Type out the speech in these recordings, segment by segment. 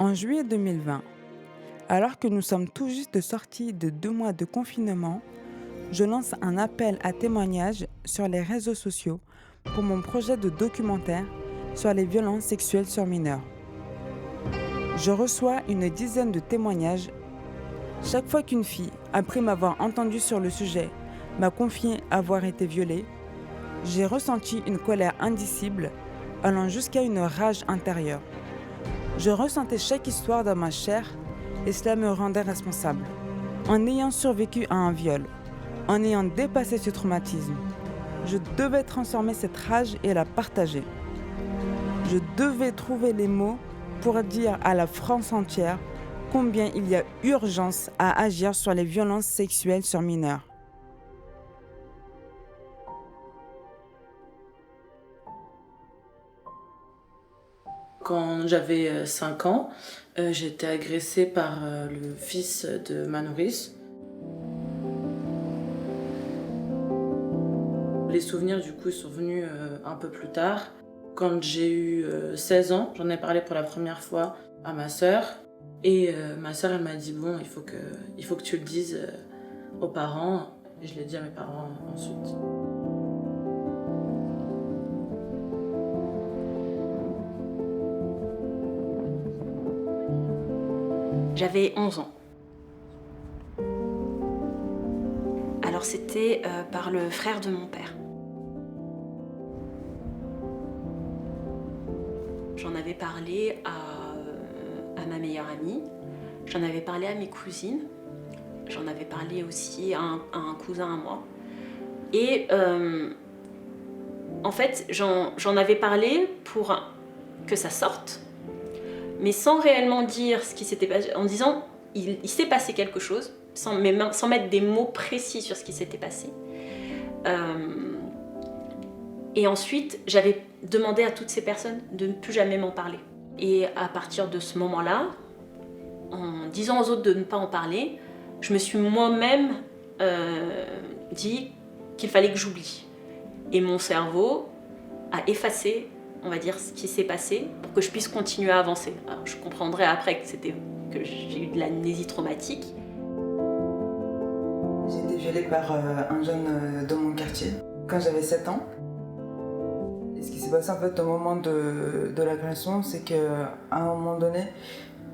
En juillet 2020, alors que nous sommes tout juste sortis de 2 mois de confinement, je lance un appel à témoignages sur les réseaux sociaux pour mon projet de documentaire sur les violences sexuelles sur mineurs. Je reçois une dizaine de témoignages. Chaque fois qu'une fille, après m'avoir entendu sur le sujet, m'a confié avoir été violée, j'ai ressenti une colère indicible, allant jusqu'à une rage intérieure. Je ressentais chaque histoire dans ma chair et cela me rendait responsable. En ayant survécu à un viol, en ayant dépassé ce traumatisme, je devais transformer cette rage et la partager. Je devais trouver les mots pour dire à la France entière combien il y a urgence à agir sur les violences sexuelles sur mineurs. Quand j'avais 5 ans, j'ai été agressée par le fils de ma nourrice. Les souvenirs du coup sont venus un peu plus tard. Quand j'ai eu 16 ans, j'en ai parlé pour la première fois à ma sœur. Et ma sœur, elle m'a dit bon, il faut que tu le dises aux parents. Et je l'ai dit à mes parents ensuite. J'avais 11 ans. Alors c'était par le frère de mon père. J'en avais parlé à ma meilleure amie, j'en avais parlé à mes cousines, j'en avais parlé aussi à un cousin à moi. Et en fait, j'en avais parlé pour que ça sorte, mais sans réellement dire ce qui s'était passé, en disant il s'est passé quelque chose, sans mettre des mots précis sur ce qui s'était passé. Et ensuite, j'avais demandé à toutes ces personnes de ne plus jamais m'en parler. Et à partir de ce moment-là, en disant aux autres de ne pas en parler, je me suis moi-même dit qu'il fallait que j'oublie. Et mon cerveau a effacé, on va dire, ce qui s'est passé pour que je puisse continuer à avancer. Alors, je comprendrai après que j'ai eu de l'amnésie traumatique. J'ai été violée par un jeune dans mon quartier quand j'avais 7 ans. Et ce qui s'est passé en fait au moment de l'agression, c'est qu'à un moment donné,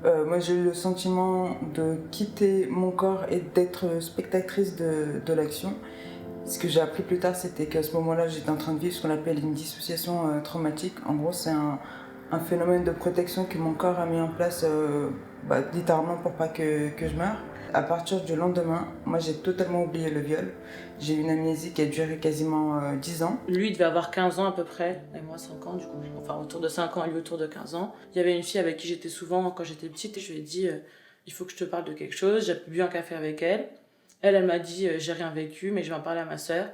moi j'ai eu le sentiment de quitter mon corps et d'être spectatrice de l'action. Ce que j'ai appris plus tard, c'était qu'à ce moment-là, j'étais en train de vivre ce qu'on appelle une dissociation traumatique. En gros, c'est un phénomène de protection que mon corps a mis en place littéralement pour pas que je meure. À partir du lendemain, moi j'ai totalement oublié le viol. J'ai eu une amnésie qui a duré quasiment 10 ans. Lui, il devait avoir 15 ans à peu près, et moi 5 ans du coup. Enfin, autour de 5 ans et lui autour de 15 ans. Il y avait une fille avec qui j'étais souvent quand j'étais petite et je lui ai dit il faut que je te parle de quelque chose. J'ai bu un café avec elle. Elle m'a dit j'ai rien vécu, mais je vais en parler à ma sœur.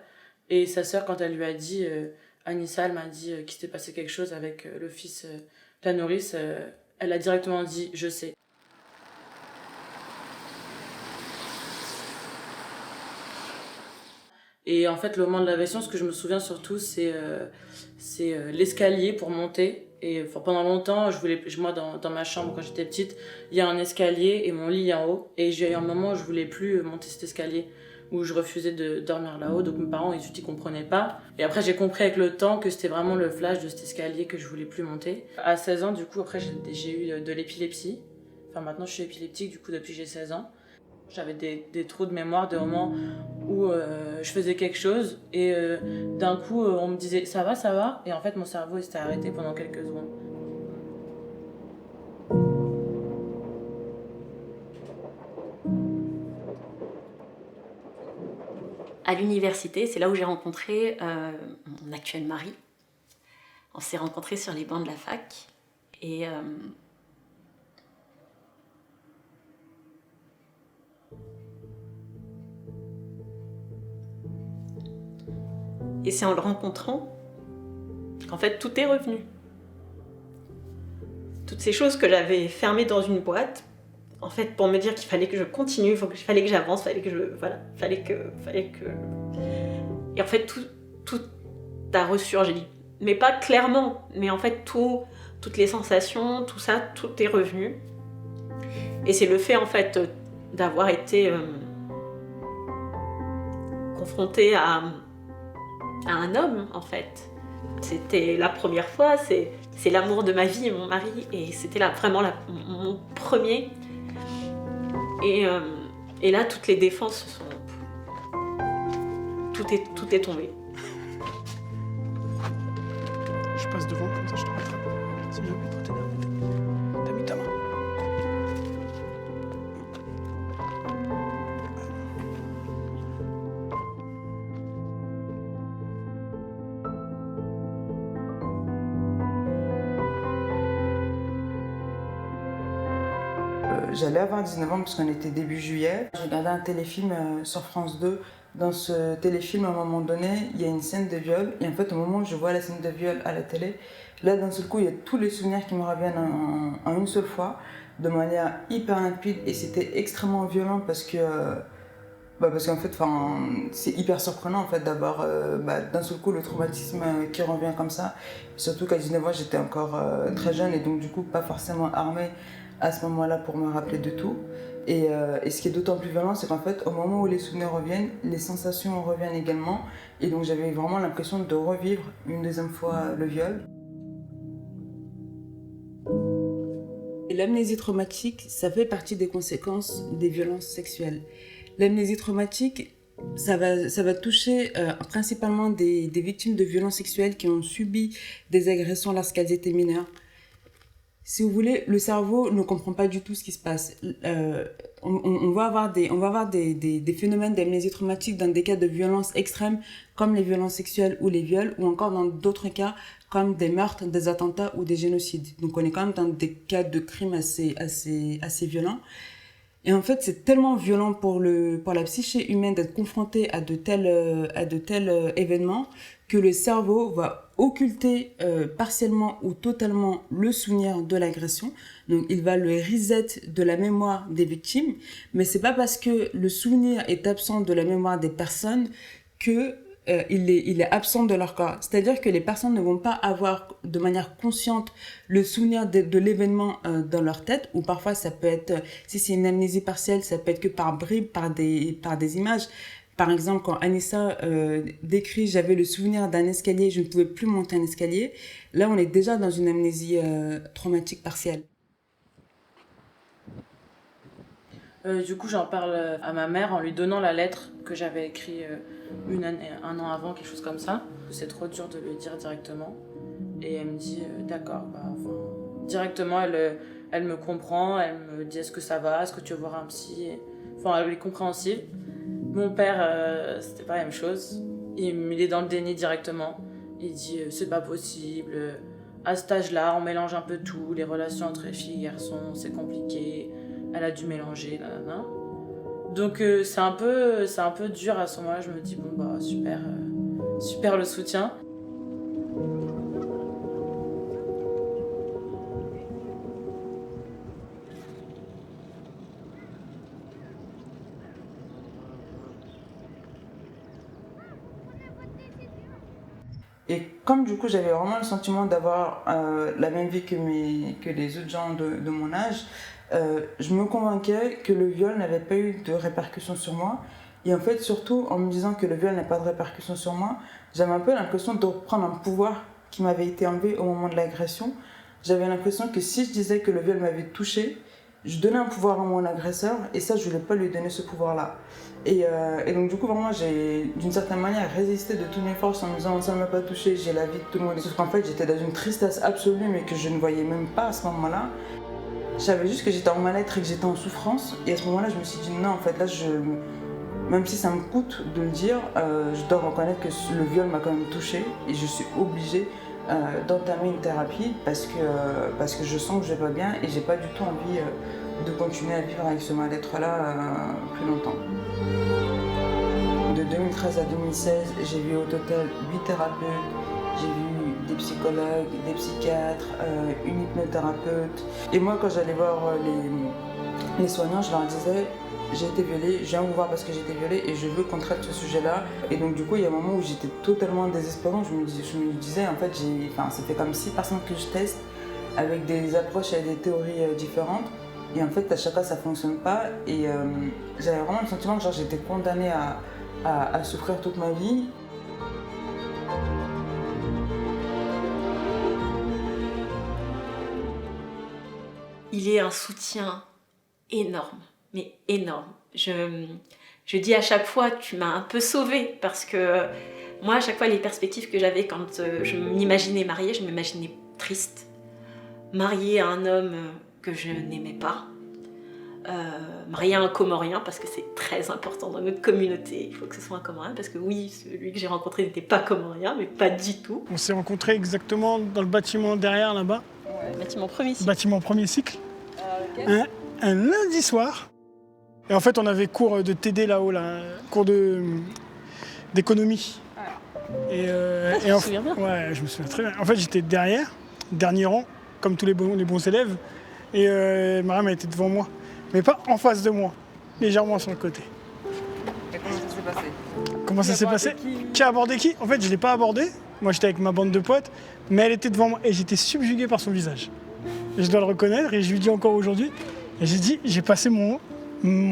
Et sa sœur, quand elle lui a dit, Anissa, elle m'a dit qu'il s'était passé quelque chose avec le fils de la nourrice, elle a directement dit je sais. Et en fait, le moment de l'agression, ce que je me souviens surtout, c'est l'escalier pour monter. Et pendant longtemps, moi, dans ma chambre, quand j'étais petite, il y a un escalier et mon lit est en haut. Et j'ai eu un moment où je voulais plus monter cet escalier, où je refusais de dormir là-haut. Donc mes parents, ils comprenaient pas. Et après, j'ai compris avec le temps que c'était vraiment le flash de cet escalier que je voulais plus monter. À 16 ans, du coup, après, j'ai eu de l'épilepsie. Enfin, maintenant, je suis épileptique, du coup, depuis que j'ai 16 ans. J'avais des trous de mémoire de moments où je faisais quelque chose et d'un coup on me disait ça va et en fait mon cerveau il s'était arrêté pendant quelques secondes. À l'université, c'est là où j'ai rencontré mon actuel mari. On s'est rencontrés sur les bancs de la fac et c'est en le rencontrant qu'en fait tout est revenu. Toutes ces choses que j'avais fermées dans une boîte, en fait pour me dire qu'il fallait que je continue, il fallait que j'avance, fallait que... Et en fait tout a ressurgi. Mais pas clairement, mais en fait toutes les sensations, tout ça, tout est revenu. Et c'est le fait en fait d'avoir été confrontée à un homme en fait. C'était la première fois, c'est l'amour de ma vie, mon mari, et c'était vraiment mon premier. Et là, toutes les défenses sont... Tout est tombé. Je passe devant, comme ça je te rattrape. Si jamais toi t'énerves, t'as mis ta main. J'allais avoir 19 ans parce qu'on était début juillet. Je regardais un téléfilm sur France 2. Dans ce téléfilm, à un moment donné, il y a une scène de viol. Et en fait, au moment où je vois la scène de viol à la télé, là, d'un seul coup, il y a tous les souvenirs qui me reviennent en une seule fois, de manière hyper limpide. Et c'était extrêmement violent parce que... parce qu'en fait, c'est hyper surprenant en fait, d'avoir d'un seul coup le traumatisme qui revient comme ça. Surtout qu'à 19 ans, j'étais encore très jeune et donc du coup pas forcément armée à ce moment-là pour me rappeler de tout. Et ce qui est d'autant plus violent, c'est qu'en fait, au moment où les souvenirs reviennent, les sensations reviennent également. Et donc j'avais vraiment l'impression de revivre une deuxième fois le viol. L'amnésie traumatique, ça fait partie des conséquences des violences sexuelles. L'amnésie traumatique, ça va toucher principalement des victimes de violences sexuelles qui ont subi des agressions lorsqu'elles étaient mineures. Si vous voulez, le cerveau ne comprend pas du tout ce qui se passe. On va avoir des phénomènes d'amnésie traumatique dans des cas de violences extrêmes, comme les violences sexuelles ou les viols, ou encore dans d'autres cas, comme des meurtres, des attentats ou des génocides. Donc on est quand même dans des cas de crimes assez violents. Et en fait, c'est tellement violent pour la psyché humaine d'être confronté à de tels événements que le cerveau va occulter partiellement ou totalement le souvenir de l'agression. Donc, il va le reset de la mémoire des victimes. Mais c'est pas parce que le souvenir est absent de la mémoire des personnes que il est absent de leur corps. C'est-à-dire que les personnes ne vont pas avoir de manière consciente le souvenir de l'événement dans leur tête, ou parfois ça peut être, si c'est une amnésie partielle, ça peut être que par bribes, par des images. Par exemple, quand Anissa décrit « j'avais le souvenir d'un escalier, je ne pouvais plus monter un escalier », là on est déjà dans une amnésie traumatique partielle. Du coup, j'en parle à ma mère en lui donnant la lettre que j'avais écrite un an avant, quelque chose comme ça. C'est trop dur de le dire directement. Et elle me dit d'accord, directement elle me comprend, elle me dit est-ce que ça va, est-ce que tu veux voir un psy. Elle est compréhensive. Mon père, c'était pas la même chose. Il est dans le déni directement. Il dit c'est pas possible. À cet âge-là, on mélange un peu tout. Les relations entre filles et garçons, c'est compliqué. Elle a dû mélanger, nanana. Donc c'est un peu dur à ce moment-là. Je me dis bon super le soutien. Et comme du coup j'avais vraiment le sentiment d'avoir la même vie que les autres gens de mon âge, je me convainquais que le viol n'avait pas eu de répercussions sur moi. Et en fait, surtout en me disant que le viol n'a pas de répercussions sur moi, j'avais un peu l'impression de reprendre un pouvoir qui m'avait été enlevé au moment de l'agression. J'avais l'impression que si je disais que le viol m'avait touchée, je donnais un pouvoir à mon agresseur, et ça, je voulais pas lui donner ce pouvoir-là. Et donc du coup, vraiment, j'ai d'une certaine manière résisté de toutes mes forces en me disant ça ne m'a pas touché, j'ai la vie de tout le monde. Sauf qu'en fait, j'étais dans une tristesse absolue, mais que je ne voyais même pas à ce moment-là. Je savais juste que j'étais en mal-être et que j'étais en souffrance. Et à ce moment-là, je me suis dit non, en fait, là, même si ça me coûte de le dire, je dois reconnaître que le viol m'a quand même touchée, et je suis obligée d'entamer une thérapie parce que je sens que je vais pas bien et j'ai pas du tout envie de continuer à vivre avec ce mal-être-là plus longtemps. De 2013 à 2016, j'ai vu au total 8 thérapeutes, j'ai vu des psychologues, des psychiatres, une hypnothérapeute. Et moi, quand j'allais voir les soignants, je leur disais j'ai été violée, je viens vous voir parce que j'ai été violée et je veux qu'on traite ce sujet-là. Et donc du coup, il y a un moment où j'étais totalement désespérée. Je me disais, en fait, ça fait comme 6 personnes que je teste avec des approches et des théories différentes. Et en fait, à chaque fois, ça fonctionne pas. Et j'avais vraiment le sentiment que genre, j'étais condamnée à souffrir toute ma vie. Il est un soutien énorme, mais énorme. Je dis à chaque fois, tu m'as un peu sauvée, parce que moi, à chaque fois, les perspectives que j'avais quand je m'imaginais mariée, je m'imaginais triste. Mariée à un homme que je n'aimais pas. Mariée à un Comorien, parce que c'est très important dans notre communauté. Il faut que ce soit un Comorien, parce que oui, celui que j'ai rencontré n'était pas Comorien, mais pas du tout. On s'est rencontrés exactement dans le bâtiment derrière, là-bas. Bâtiment premier cycle. Bâtiment premier cycle. Un lundi soir. Et en fait, on avait cours de TD là-haut, là, cours d'économie. Et Tu te souviens bien? Ouais, je me souviens très bien. En fait, j'étais derrière, dernier rang, comme tous les bons élèves. Et Mariam était devant moi. Mais pas en face de moi, légèrement sur le côté. Et comment ça s'est passé? Comment ça s'est passé? Qui a abordé qui? En fait, je ne l'ai pas abordé. Moi, j'étais avec ma bande de potes, mais elle était devant moi et j'étais subjugué par son visage. Et je dois le reconnaître et je lui dis encore aujourd'hui. Et j'ai dit, j'ai passé mon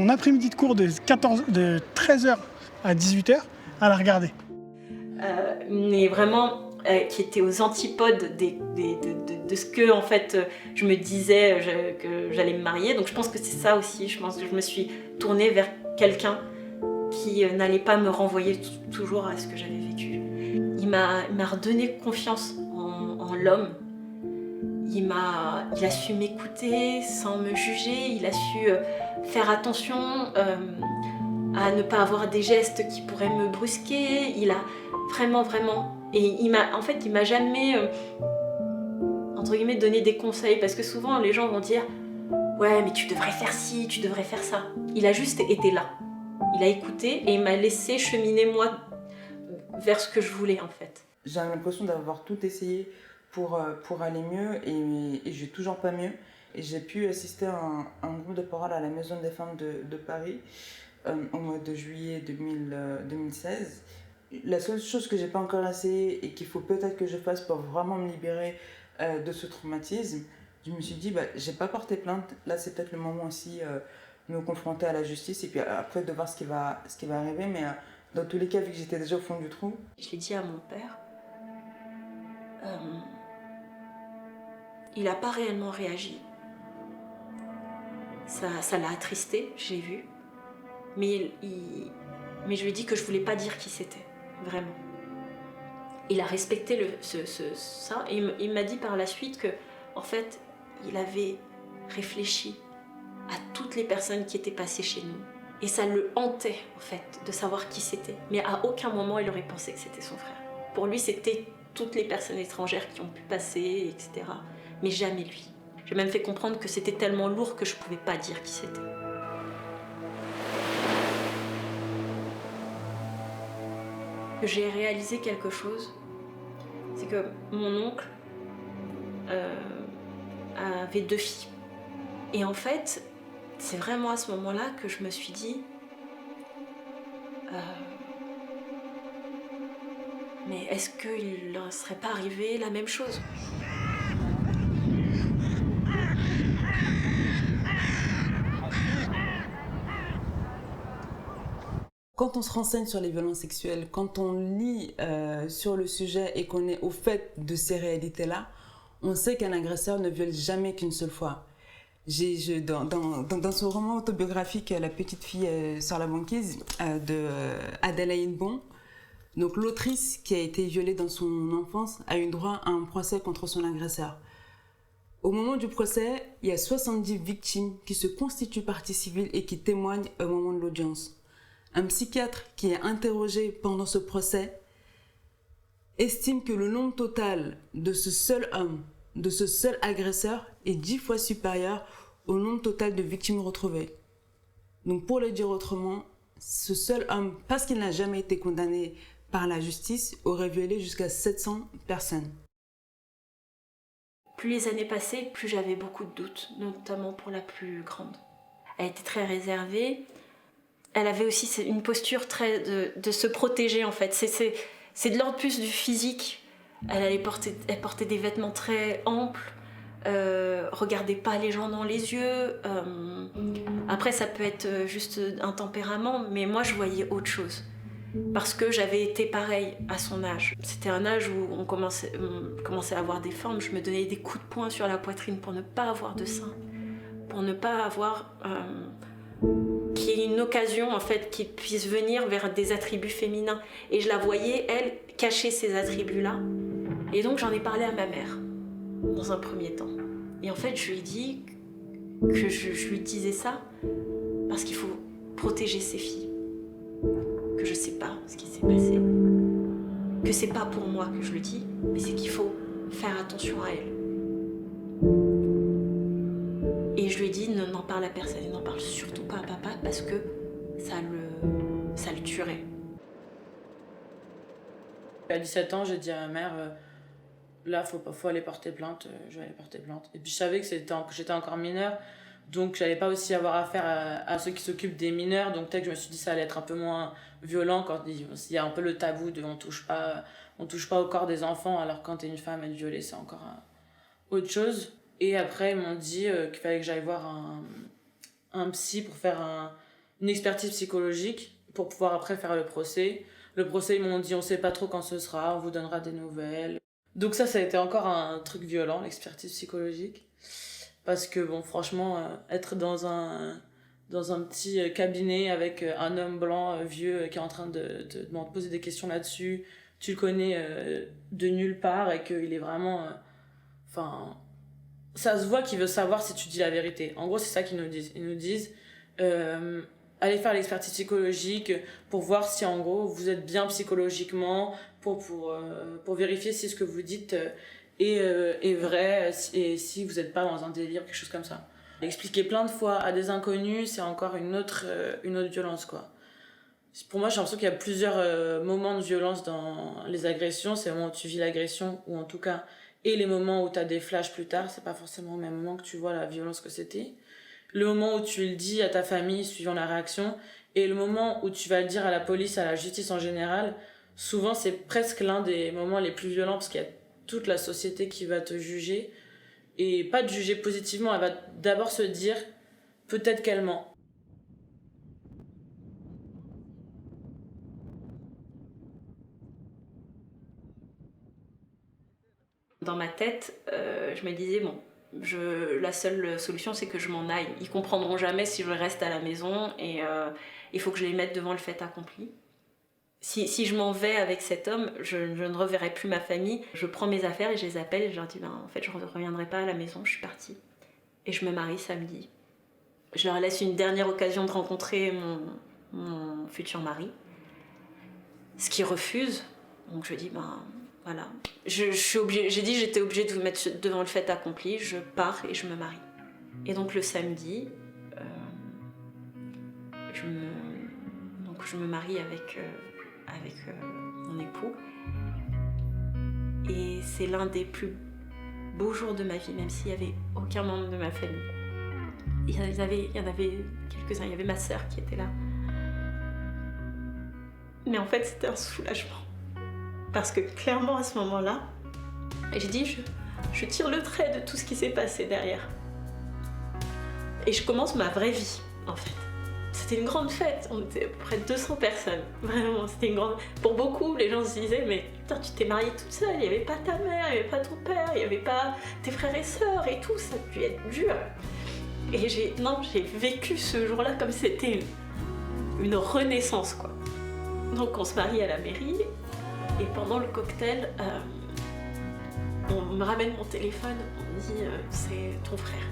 après-midi de cours de 13h à 18h à la regarder. Mais vraiment, qui était aux antipodes de ce que en fait je me disais que j'allais me marier. Donc je pense que c'est ça aussi. Je pense que je me suis tournée vers quelqu'un qui n'allait pas me renvoyer toujours à ce que j'avais vécu. Il m'a redonné confiance en l'homme. Il a su m'écouter sans me juger. Il a su faire attention à ne pas avoir des gestes qui pourraient me brusquer. Il a vraiment... Et il m'a jamais, entre guillemets, donné des conseils. Parce que souvent, les gens vont dire « Ouais, mais tu devrais faire ci, tu devrais faire ça. » Il a juste été là. Il a écouté et il m'a laissé cheminer, moi, vers ce que je voulais, en fait. J'ai l'impression d'avoir tout essayé pour aller mieux et je vais toujours pas mieux. Et j'ai pu assister à un groupe de parole à la Maison des femmes de Paris au mois de juillet 2016. La seule chose que j'ai pas encore essayé et qu'il faut peut-être que je fasse pour vraiment me libérer de ce traumatisme, je me suis dit, j'ai pas porté plainte, là c'est peut-être le moment aussi de me confronter à la justice et puis après de voir ce qui va arriver, mais dans tous les cas, vu que j'étais déjà au fond du trou. Je l'ai dit à mon père, il n'a pas réellement réagi. Ça l'a attristé, j'ai vu, mais je lui ai dit que je voulais pas dire qui c'était. Vraiment. Il a respecté ça et il m'a dit par la suite que, en fait, il avait réfléchi à toutes les personnes qui étaient passées chez nous. Et ça le hantait, en fait, de savoir qui c'était. Mais à aucun moment, il aurait pensé que c'était son frère. Pour lui, c'était toutes les personnes étrangères qui ont pu passer, etc. Mais jamais lui. J'ai même fait comprendre que c'était tellement lourd que je pouvais pas dire qui c'était. J'ai réalisé quelque chose, c'est que mon oncle avait 2 filles. Et en fait, c'est vraiment à ce moment-là que je me suis dit mais est-ce qu'il ne serait pas arrivé la même chose ? Quand on se renseigne sur les violences sexuelles, quand on lit sur le sujet et qu'on est au fait de ces réalités-là, on sait qu'un agresseur ne viole jamais qu'une seule fois. Dans son roman autobiographique La petite fille sur la banquise de Adélaïde Bon, donc l'autrice qui a été violée dans son enfance a eu droit à un procès contre son agresseur. Au moment du procès, il y a 70 victimes qui se constituent partie civile et qui témoignent au moment de l'audience. Un psychiatre qui est interrogé pendant ce procès estime que le nombre total de ce seul homme, de ce seul agresseur, est 10 fois supérieur au nombre total de victimes retrouvées. Donc pour le dire autrement, ce seul homme, parce qu'il n'a jamais été condamné par la justice, aurait violé jusqu'à 700 personnes. Plus les années passaient, plus j'avais beaucoup de doutes, notamment pour la plus grande. Elle était très réservée. Elle avait aussi une posture très de se protéger, en fait. C'est de l'ordre plus du physique. Elle portait des vêtements très amples. regardez pas les gens dans les yeux. Après, ça peut être juste un tempérament, mais moi, je voyais autre chose. Parce que j'avais été pareil à son âge. C'était un âge où on commençait à avoir des formes. Je me donnais des coups de poing sur la poitrine pour ne pas avoir de sein. Pour ne pas avoir... qu'il y ait une occasion, en fait, qui puisse venir vers des attributs féminins. Et je la voyais, elle, cacher ces attributs-là. Et donc, j'en ai parlé à ma mère, dans un premier temps. Et en fait, je lui ai dit que je lui disais ça parce qu'il faut protéger ses filles. Que je sais pas ce qui s'est passé. Que c'est pas pour moi que je le dis, mais c'est qu'il faut faire attention à elles. Et je lui ai dit, n'en parle à personne, et n'en parle surtout pas à papa parce que ça le tuerait. À 17 ans, j'ai dit à ma mère, là, faut aller porter plainte, je vais aller porter plainte. Et puis je savais que j'étais encore mineure, donc j'allais pas aussi avoir affaire à ceux qui s'occupent des mineurs, donc peut-être que je me suis dit ça allait être un peu moins violent quand il y a un peu le tabou de on touche pas au corps des enfants, alors quand t'es une femme, être violée, c'est encore autre chose. Et après, ils m'ont dit qu'il fallait que j'aille voir un psy pour faire une expertise psychologique pour pouvoir après faire le procès. Le procès, ils m'ont dit on sait pas trop quand ce sera, on vous donnera des nouvelles. Donc ça a été encore un truc violent, l'expertise psychologique. Parce que bon, franchement, être dans un petit cabinet avec un homme blanc vieux qui est en train de me poser des questions là-dessus, tu le connais de nulle part et qu'il est vraiment... ça se voit qu'il veut savoir si tu dis la vérité. En gros, c'est ça qu'ils nous disent. Ils nous disent allez faire l'expertise psychologique pour voir si, en gros, vous êtes bien psychologiquement, pour vérifier si ce que vous dites est vrai et si vous n'êtes pas dans un délire, quelque chose comme ça. Expliquer plein de fois à des inconnus, c'est encore une autre violence, quoi. Pour moi, j'ai l'impression qu'il y a plusieurs moments de violence dans les agressions. C'est le moment où tu vis l'agression, ou en tout cas... Et les moments où tu as des flashs plus tard, c'est pas forcément au même moment que tu vois la violence que c'était. Le moment où tu le dis à ta famille, suivant la réaction, et le moment où tu vas le dire à la police, à la justice en général, souvent c'est presque l'un des moments les plus violents parce qu'il y a toute la société qui va te juger. Et pas te juger positivement, elle va d'abord se dire peut-être qu'elle ment. Dans ma tête, je me disais, bon, la seule solution, c'est que je m'en aille. Ils comprendront jamais si je reste à la maison et il faut que je les mette devant le fait accompli. Si je m'en vais avec cet homme, je ne reverrai plus ma famille. Je prends mes affaires et je les appelle et je leur dis, en fait, je ne reviendrai pas à la maison, je suis partie. Et je me marie samedi. Je leur laisse une dernière occasion de rencontrer mon futur mari. Ce qu'ils refusent, donc je dis, voilà. J'ai dit que j'étais obligée de vous mettre devant le fait accompli, je pars et je me marie. Et donc le samedi, je me marie avec mon époux. Et c'est l'un des plus beaux jours de ma vie, même s'il n'y avait aucun membre de ma famille. Il y en avait quelques-uns, il y avait ma sœur qui était là. Mais en fait, c'était un soulagement. Parce que clairement, à ce moment-là, j'ai dit, je tire le trait de tout ce qui s'est passé derrière. Et je commence ma vraie vie, en fait. C'était une grande fête, on était à peu près 200 personnes. Vraiment, c'était une grande... Pour beaucoup, les gens se disaient, mais putain, tu t'es mariée toute seule, il n'y avait pas ta mère, il n'y avait pas ton père, il n'y avait pas tes frères et sœurs et tout, ça a dû être dur. Et j'ai vécu ce jour-là comme si c'était une renaissance, quoi. Donc on se marie à la mairie. Et pendant le cocktail, on me ramène mon téléphone, on me dit c'est ton frère.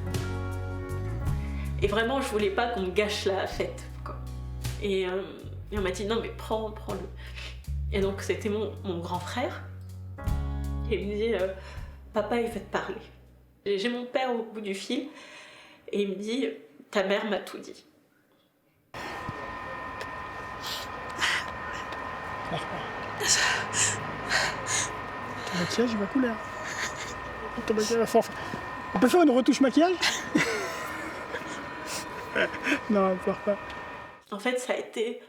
Et vraiment, je voulais pas qu'on me gâche la fête, quoi. Et on m'a dit non mais prends-le. Et donc c'était mon grand frère. Et il me dit papa il veut te parler. J'ai mon père au bout du fil et il me dit ta mère m'a tout dit. Ton maquillage il va couler. Ton maquillage va fort. On peut faire une retouche maquillage? Non, elle pleure pas. En fait, ça a été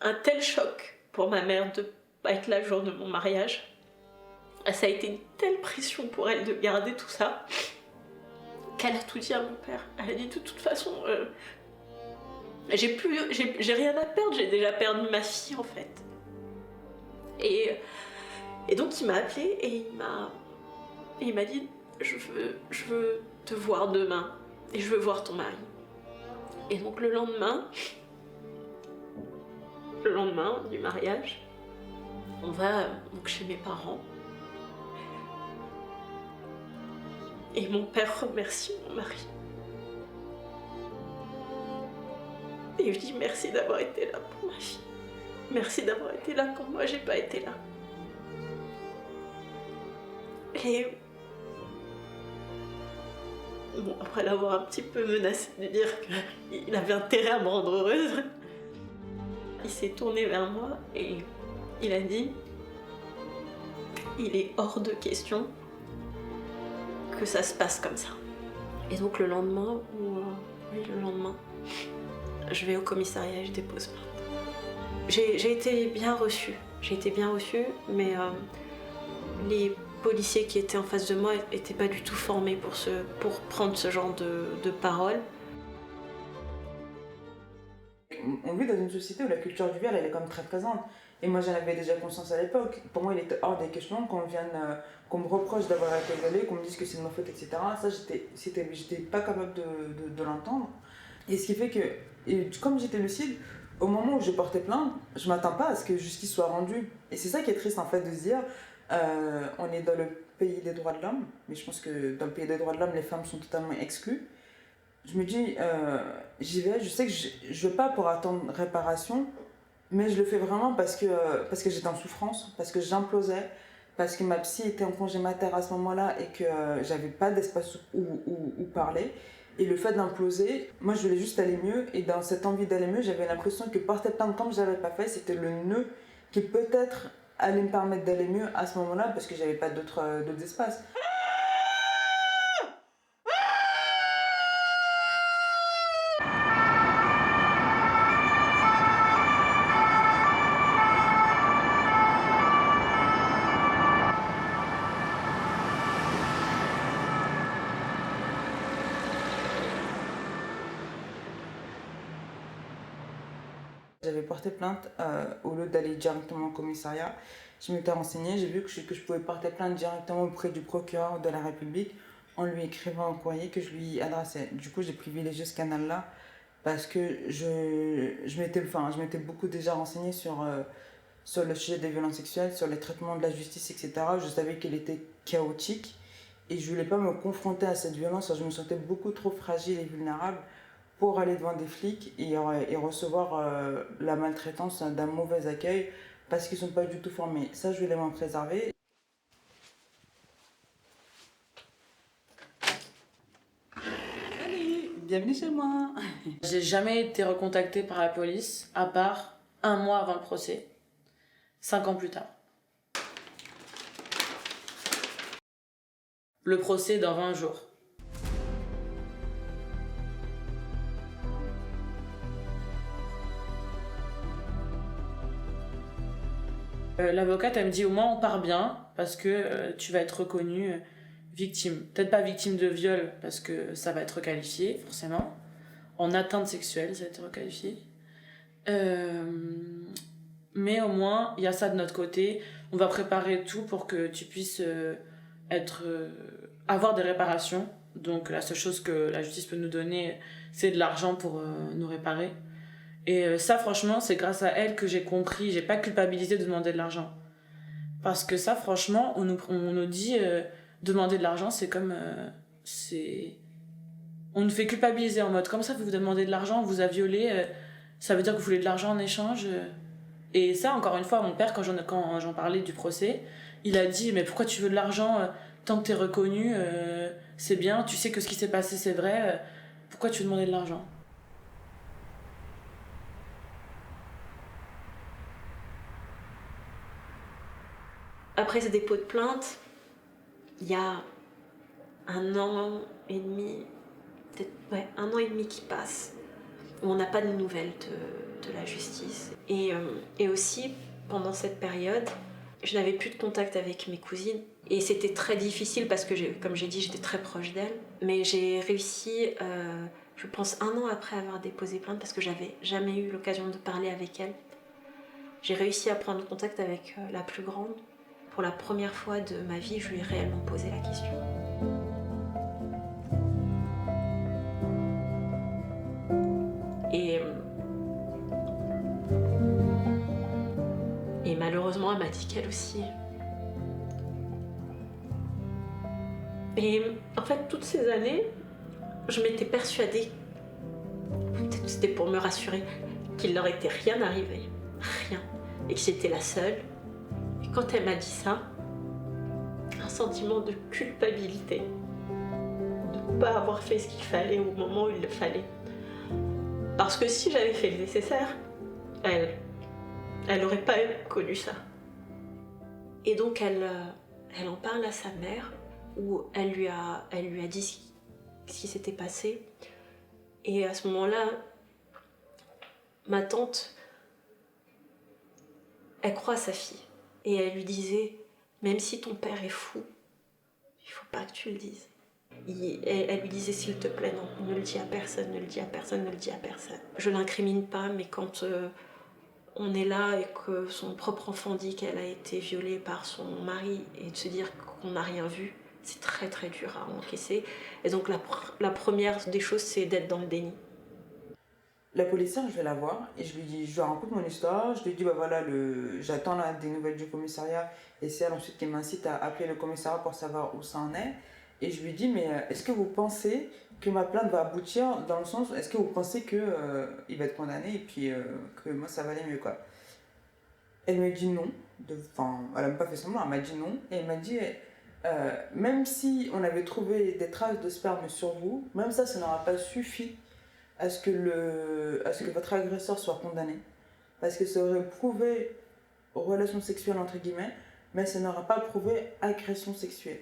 un tel choc pour ma mère de pas être là le jour de mon mariage. Ça a été une telle pression pour elle de garder tout ça. qu'elle a tout dit à mon père. Elle a dit de toute façon, j'ai rien à perdre, j'ai déjà perdu ma fille en fait. Et donc il m'a appelé et il m'a dit je veux te voir demain et je veux voir ton mari. Et donc le lendemain du mariage, on va donc chez mes parents. Et mon père remercie mon mari. Et il dit merci d'avoir été là pour ma fille. Merci d'avoir été là quand moi j'ai pas été là. Et bon, après l'avoir un petit peu menacé de dire qu'il avait intérêt à me rendre heureuse, il s'est tourné vers moi et il a dit il est hors de question que ça se passe comme ça. Et donc le lendemain, je vais au commissariat et je dépose plainte. J'ai été bien reçue, mais les policiers qui étaient en face de moi n'étaient pas du tout formés pour prendre ce genre de paroles. On vit dans une société où la culture du viol, elle est quand même très présente. Et moi, j'en avais déjà conscience à l'époque. Pour moi, il était hors des questions qu'on me reproche d'avoir été violée, qu'on me dise que c'est de ma faute, etc. Ça, j'étais pas capable de l'entendre. Et ce qui fait que, comme j'étais lucide, au moment où je portais plainte, je m'attends pas à ce que justice soit rendue. Et c'est ça qui est triste, en fait, de se dire, on est dans le pays des droits de l'homme, mais je pense que dans le pays des droits de l'homme, les femmes sont totalement exclues. Je me dis, j'y vais, je sais que je ne veux pas pour attendre réparation, mais je le fais vraiment parce que j'étais en souffrance, parce que j'implosais, parce que ma psy était en congé mater à ce moment-là et que j'avais pas d'espace où parler. Et le fait d'imploser, moi je voulais juste aller mieux, et dans cette envie d'aller mieux, j'avais l'impression que porter plainte comme je l'avais pas fait, c'était le nœud qui peut-être allait me permettre d'aller mieux à ce moment-là, parce que j'avais pas d'autres espaces. J'avais porté plainte au lieu d'aller directement au commissariat. Je m'étais renseignée, j'ai vu que je pouvais porter plainte directement auprès du procureur de la République en lui écrivant un courrier que je lui adressais. Du coup, j'ai privilégié ce canal-là parce que je m'étais beaucoup déjà renseignée sur le sujet des violences sexuelles, sur les traitements de la justice, etc. Je savais qu'elle était chaotique et je voulais pas me confronter à cette violence. Je me sentais beaucoup trop fragile et vulnérable pour aller devant des flics et recevoir la maltraitance d'un mauvais accueil parce qu'ils ne sont pas du tout formés. Ça, je voulais m'en préserver. Allez, bienvenue chez moi. J'ai jamais été recontactée par la police, à part un mois avant le procès, 5 ans plus tard. Le procès dans 20 jours. L'avocate, elle me dit au moins on part bien parce que tu vas être reconnue victime. Peut-être pas victime de viol parce que ça va être requalifié, forcément. En atteinte sexuelle, ça va être requalifié. Mais au moins, il y a ça de notre côté. On va préparer tout pour que tu puisses avoir des réparations. Donc la seule chose que la justice peut nous donner, c'est de l'argent pour nous réparer. Et ça, franchement, c'est grâce à elle que j'ai compris, j'ai pas culpabilisé de demander de l'argent. Parce que ça, franchement, on nous dit demander de l'argent, c'est comme... On nous fait culpabiliser en mode, comme ça, vous vous demandez de l'argent, on vous a violé, ça veut dire que vous voulez de l'argent en échange. Et ça, encore une fois, mon père, quand j'en parlais du procès, il a dit, mais pourquoi tu veux de l'argent tant que t'es reconnu, c'est bien, tu sais que ce qui s'est passé, c'est vrai, pourquoi tu veux demander de l'argent ? Après ce dépôt de plainte, il y a 1 an et demi, peut-être 1 an et demi qui passe, où on n'a pas de nouvelles de la justice. Et aussi, pendant cette période, Je n'avais plus de contact avec mes cousines et c'était très difficile parce que, comme j'ai dit, j'étais très proche d'elles. Mais j'ai réussi, je pense 1 an après avoir déposé plainte, parce que j'avais jamais eu l'occasion de parler avec elles. J'ai réussi à prendre contact avec la plus grande. Pour la première fois de ma vie, je lui ai réellement posé la question. Et malheureusement, elle m'a dit qu'elle aussi. Et en fait, toutes ces années, je m'étais persuadée, peut-être que c'était pour me rassurer, qu'il leur était rien arrivé, rien, et que j'étais la seule. Et quand elle m'a dit ça, un sentiment de culpabilité, de ne pas avoir fait ce qu'il fallait au moment où il le fallait. Parce que si j'avais fait le nécessaire, elle n'aurait pas connu ça. Et donc elle en parle à sa mère, où elle lui a dit ce qui s'était passé. Et à ce moment-là, ma tante, elle croit à sa fille. Et elle lui disait, même si ton père est fou, il faut pas que tu le dises. Elle lui disait, s'il te plaît, non, ne le dis à personne, ne le dis à personne, ne le dis à personne. Je l'incrimine pas, mais quand on est là et que son propre enfant dit qu'elle a été violée par son mari et de se dire qu'on n'a rien vu, c'est très très dur à encaisser. Et donc la première des choses, c'est d'être dans le déni. La policière, je vais la voir et je lui raconte mon histoire. Je lui dis, bah voilà, j'attends là des nouvelles du commissariat et c'est elle ensuite qui m'incite à appeler le commissariat pour savoir où ça en est. Et je lui dis, mais est-ce que vous pensez que ma plainte va aboutir, dans le sens, est-ce que vous pensez qu'il va être condamné et puis que moi ça va aller mieux, quoi. Elle me dit non, enfin, elle n'a même pas fait semblant, elle m'a dit non, et elle m'a dit, même si on avait trouvé des traces de sperme sur vous, même ça n'aura pas suffi à ce que votre agresseur soit condamné, parce que ça aurait prouvé relation sexuelle entre guillemets, mais ça n'aura pas prouvé agression sexuelle.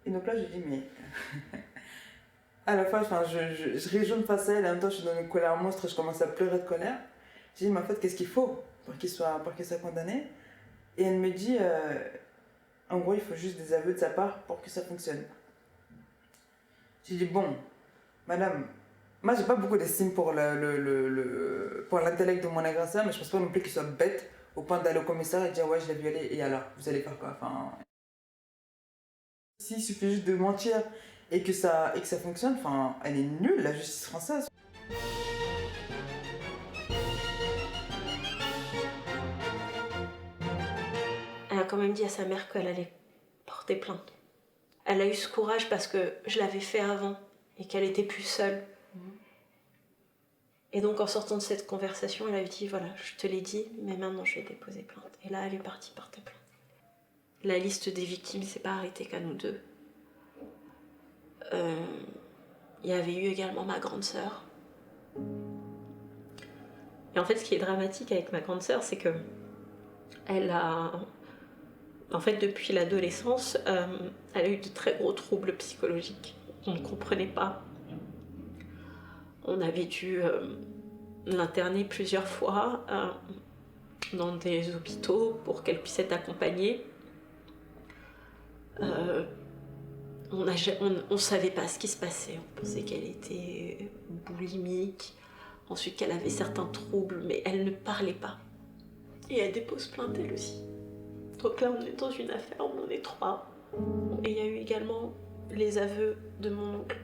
Et donc là je dis mais à la fois je réjouis face à elle, en même temps je suis dans une colère monstre, je commence à pleurer de colère. Je dis mais en fait qu'est-ce qu'il faut pour qu'il soit condamné? Et elle me dit en gros il faut juste des aveux de sa part pour que ça fonctionne. J'ai dit bon madame, moi j'ai pas beaucoup d'estime pour l'intellect de mon agresseur, mais je pense pas non plus qu'il soit bête au point d'aller au commissariat et dire ouais je l'ai violé et alors vous allez faire quoi, enfin s'il suffit juste de mentir et que ça fonctionne, enfin elle est nulle la justice française. Elle a quand même dit à sa mère qu'elle allait porter plainte. Elle a eu ce courage parce que je l'avais fait avant et qu'elle était plus seule. Et donc en sortant de cette conversation, elle avait dit voilà, je te l'ai dit, mais maintenant je vais déposer plainte. Et là, elle est partie porter plainte. La liste des victimes ne s'est pas arrêtée qu'à nous deux. Il y avait eu également ma grande sœur. Et en fait, ce qui est dramatique avec ma grande sœur, c'est que elle a... En fait, depuis l'adolescence, elle a eu de très gros troubles psychologiques. On ne comprenait pas. On avait dû l'interner plusieurs fois dans des hôpitaux pour qu'elle puisse être accompagnée. On ne savait pas ce qui se passait. On pensait qu'elle était boulimique, ensuite qu'elle avait certains troubles, mais elle ne parlait pas. Et elle dépose plainte elle aussi. Donc là, on est dans une affaire où on est 3. Et il y a eu également les aveux de mon oncle.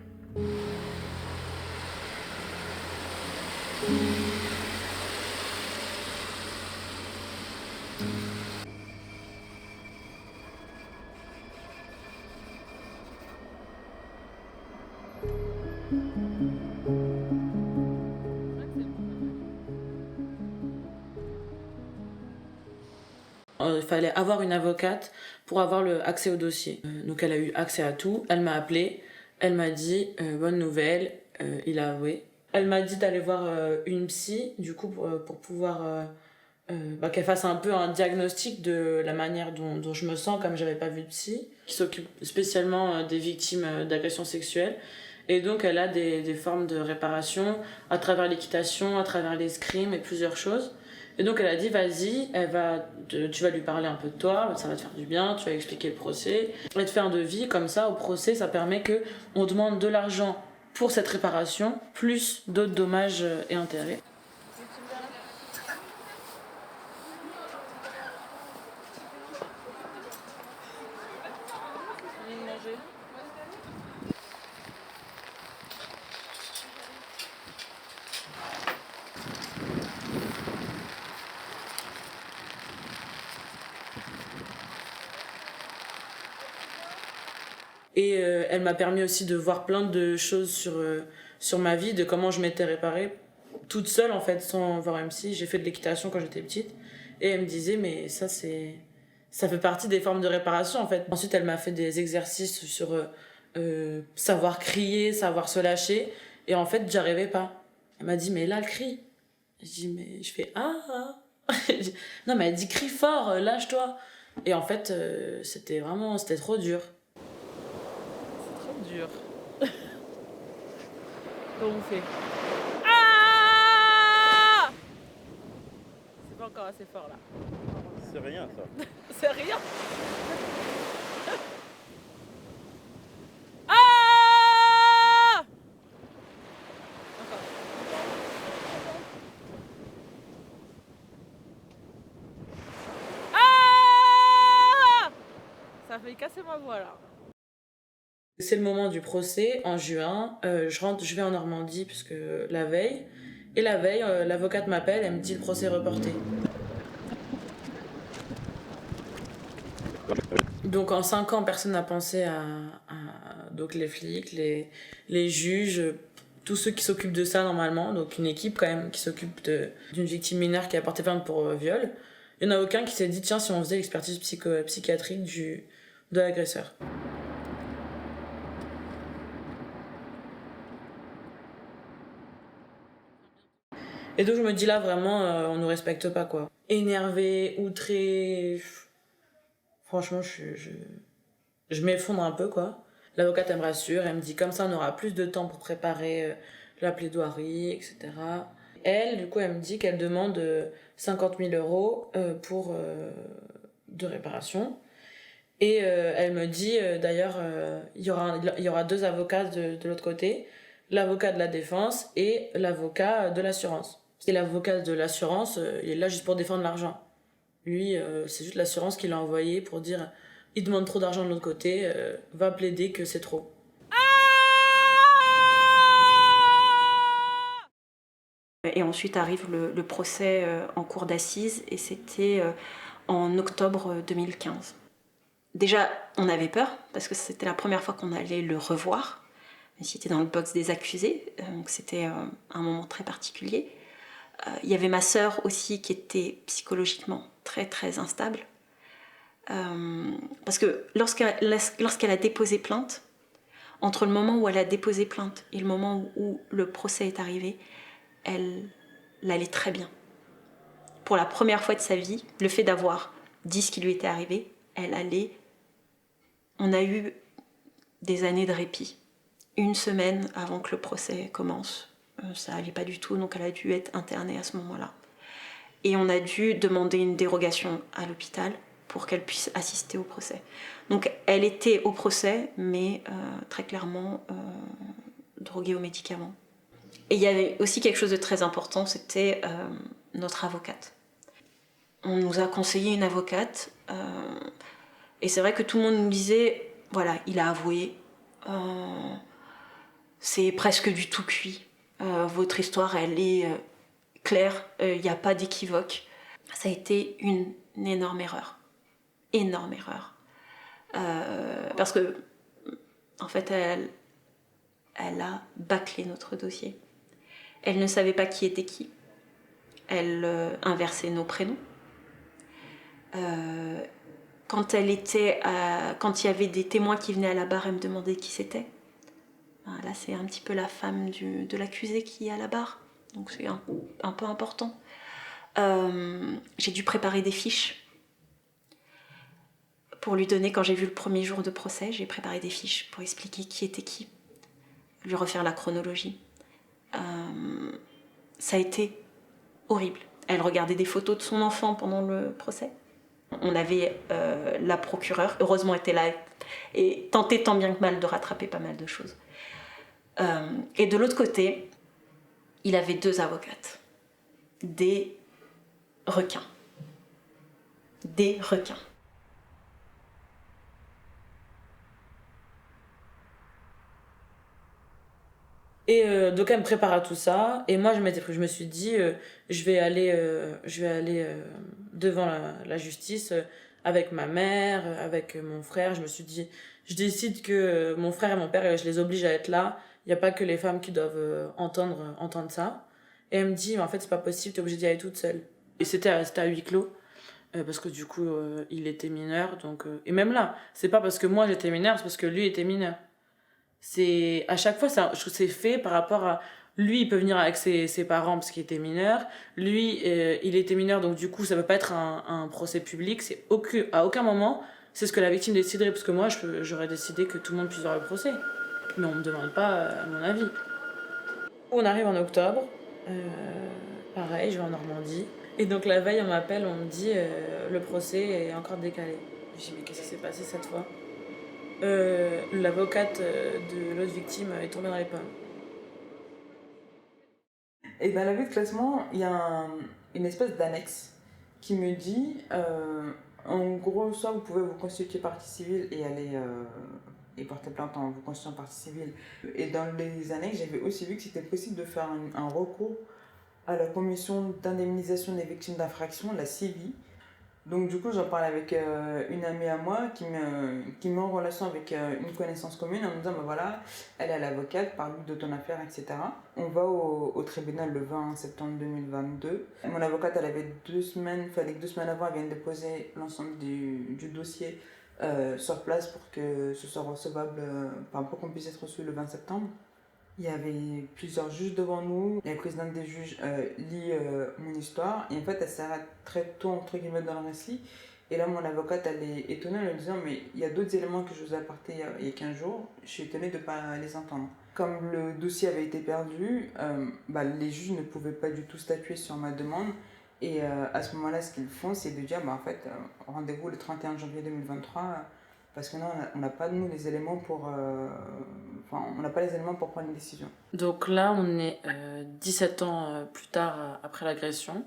Il fallait avoir une avocate pour avoir accès au dossier. Donc elle a eu accès à tout. Elle m'a appelée, elle m'a dit bonne nouvelle, il a avoué. Elle m'a dit d'aller voir une psy, du coup, pour pouvoir qu'elle fasse un peu un diagnostic de la manière dont je me sens, comme j'avais pas vu de psy, qui s'occupe spécialement des victimes d'agressions sexuelles. Et donc elle a des formes de réparation à travers l'équitation, à travers l'escrime et plusieurs choses. Et donc elle a dit vas-y, tu vas lui parler un peu de toi, ça va te faire du bien, tu vas expliquer le procès, elle te fait un devis, comme ça au procès ça permet qu'on demande de l'argent pour cette réparation, plus d'autres dommages et intérêts. Et elle m'a permis aussi de voir plein de choses sur ma vie, de comment je m'étais réparée, toute seule en fait, sans voir un psy. J'ai fait de l'équitation quand j'étais petite. Et elle me disait, mais ça fait partie des formes de réparation en fait. Ensuite, elle m'a fait des exercices sur savoir crier, savoir se lâcher. Et en fait, j'arrivais pas. Elle m'a dit, mais là, le cri. Je fais, ah. Non, mais elle dit, crie fort, lâche-toi. Et en fait, c'était trop dur. Dur. Comment on fait? Ah! C'est pas encore assez fort là. C'est rien ça. C'est rien. Ah! Encore. Ah! Ça a failli casser ma voix là. C'est le moment du procès, en juin. Je vais en Normandie, puisque la veille. Et la veille, l'avocate m'appelle, elle me dit le procès est reporté. Donc en 5 ans, personne n'a pensé à donc les flics, les juges, tous ceux qui s'occupent de ça normalement. Donc une équipe quand même qui s'occupe d'une victime mineure qui a porté plainte pour viol. Il n'y en a aucun qui s'est dit tiens, si on faisait l'expertise psychiatrique de l'agresseur. Et donc je me dis là vraiment on nous respecte pas quoi. Énervée, outrée, franchement je m'effondre un peu quoi. L'avocate elle me rassure, elle me dit comme ça on aura plus de temps pour préparer la plaidoirie, etc. Elle du coup elle me dit qu'elle demande 50 000 € pour de réparation. Et elle me dit d'ailleurs il y aura 2 avocats de l'autre côté, l'avocat de la défense et l'avocat de l'assurance. Et l'avocat de l'assurance, il est là juste pour défendre l'argent. Lui, c'est juste l'assurance qui l'a envoyé pour dire il demande trop d'argent de l'autre côté, va plaider que c'est trop. Et ensuite arrive le procès en cour d'assises et c'était en octobre 2015. Déjà, on avait peur parce que c'était la première fois qu'on allait le revoir. C'était dans le box des accusés, donc c'était un moment très particulier. Il y avait ma sœur aussi qui était psychologiquement très très instable. Parce que lorsqu'elle a déposé plainte, entre le moment où elle a déposé plainte et le moment où le procès est arrivé, elle allait très bien. Pour la première fois de sa vie, le fait d'avoir dit ce qui lui était arrivé, on a eu des années de répit. 1 semaine avant que le procès commence, ça n'allait pas du tout, donc elle a dû être internée à ce moment-là. Et on a dû demander une dérogation à l'hôpital pour qu'elle puisse assister au procès. Donc elle était au procès, mais très clairement droguée aux médicaments. Et il y avait aussi quelque chose de très important, c'était notre avocate. On nous a conseillé une avocate, et c'est vrai que tout le monde nous disait, voilà, il a avoué, c'est presque du tout cuit. Votre histoire, elle est claire, il n'y a pas d'équivoque. Ça a été une énorme erreur. Énorme erreur. Parce que, en fait, elle a bâclé notre dossier. Elle ne savait pas qui était qui. Elle inversait nos prénoms. Quand il y avait des témoins qui venaient à la barre, elle me demandait qui c'était. Là, c'est un petit peu la femme de l'accusé qui est à la barre, donc c'est un peu important. J'ai dû préparer des fiches pour lui donner, quand j'ai vu le premier jour de procès, j'ai préparé des fiches pour expliquer qui était qui, lui refaire la chronologie. Ça a été horrible. Elle regardait des photos de son enfant pendant le procès. On avait la procureure, heureusement était là, et tentait tant bien que mal de rattraper pas mal de choses. Et de l'autre côté, il avait 2 avocates. Des requins. Des requins. Et donc elle me prépare à tout ça, et moi je me suis dit je vais aller devant la justice avec ma mère, avec mon frère. Je me suis dit je décide que mon frère et mon père, je les oblige à être là. Il n'y a pas que les femmes qui doivent entendre ça. Et elle me dit en fait c'est pas possible, t'es obligée d'y aller toute seule. Et c'était à huis clos. Parce que du coup il était mineur, donc et même là c'est pas parce que moi j'étais mineure, c'est parce que lui était mineur. C'est à chaque fois je trouve que c'est fait par rapport à lui. Il peut venir avec ses parents parce qu'il était mineur, lui il était mineur, donc du coup ça peut pas être un procès public. C'est à aucun moment c'est ce que la victime déciderait, parce que moi j'aurais décidé que tout le monde puisse voir le procès, mais on me demande pas mon avis. On arrive en octobre, pareil je vais en Normandie, et donc la veille on m'appelle, on me dit le procès est encore décalé. Je dis mais qu'est-ce qui s'est passé cette fois? L'avocate de l'autre victime est tombée dans les pommes. Et dans la vue de classement, il y a une espèce d'annexe qui me dit, en gros, soit vous pouvez vous constituer partie civile et aller et porter plainte en vous constituant partie civile. Et dans les annexes, j'avais aussi vu que c'était possible de faire un recours à la commission d'indemnisation des victimes d'infraction, la CIVI. Donc du coup, j'en parlais avec une amie à moi qui met en relation avec une connaissance commune en me disant, bah voilà, elle est l'avocate, parle-lui de ton affaire, etc. On va au tribunal le 20 septembre 2022. Mon avocate, elle avait 2 semaines, il fallait que 2 semaines avant, elle vienne déposer l'ensemble du dossier sur place pour que ce soit recevable, pour qu'on puisse être reçu le 20 septembre. Il y avait plusieurs juges devant nous. La présidente des juges lit mon histoire. Et en fait, elle s'arrête très tôt, entre guillemets, dans le récit. Et là, mon avocate, elle est étonnée en lui disant, mais il y a d'autres éléments que je vous ai apportés il y a 15 jours. Je suis étonnée de ne pas les entendre. Comme le dossier avait été perdu, les juges ne pouvaient pas du tout statuer sur ma demande. Et à ce moment-là, ce qu'ils font, c'est de dire, rendez-vous le 31 janvier 2023, parce que non, on n'a pas, nous, les éléments pour... on n'a pas les éléments pour prendre une décision. Donc là, on est 17 ans plus tard après l'agression.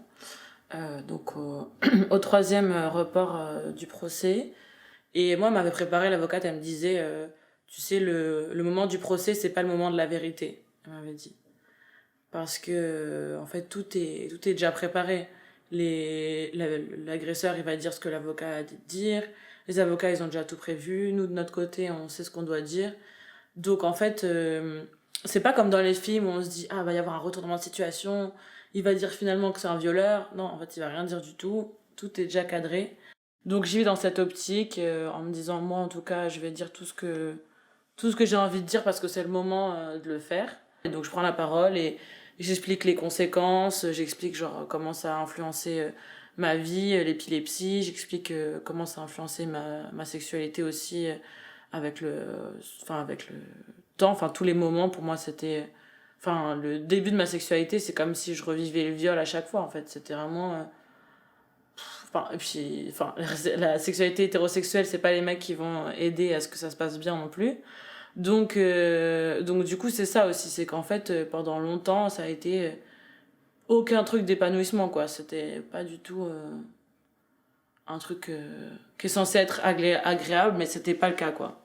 Donc au 3e report du procès. Et moi, m'avait préparé l'avocate, elle me disait, tu sais, le moment du procès, c'est pas le moment de la vérité, elle m'avait dit. Parce que, en fait, tout est déjà préparé. L'agresseur, il va dire ce que l'avocat a dit de dire. Les avocats, ils ont déjà tout prévu. Nous, de notre côté, on sait ce qu'on doit dire. Donc, en fait, c'est pas comme dans les films où on se dit, va y avoir un retournement de situation, il va dire finalement que c'est un violeur. Non, en fait, il va rien dire du tout. Tout est déjà cadré. Donc, j'y vais dans cette optique, en me disant, moi, en tout cas, je vais dire tout ce que j'ai envie de dire parce que c'est le moment de le faire. Et donc, je prends la parole et j'explique les conséquences, j'explique comment ça a influencé ma vie, l'épilepsie, j'explique comment ça a influencé ma sexualité aussi avec le temps, tous les moments. Pour moi, c'était le début de ma sexualité, c'est comme si je revivais le viol à chaque fois, en fait. C'était vraiment la sexualité hétérosexuelle, c'est pas les mecs qui vont aider à ce que ça se passe bien non plus. Donc du coup, c'est ça aussi, c'est qu'en fait, pendant longtemps, ça a été aucun truc d'épanouissement, quoi. C'était pas du tout un truc qui est censé être agréable, mais c'était pas le cas, quoi.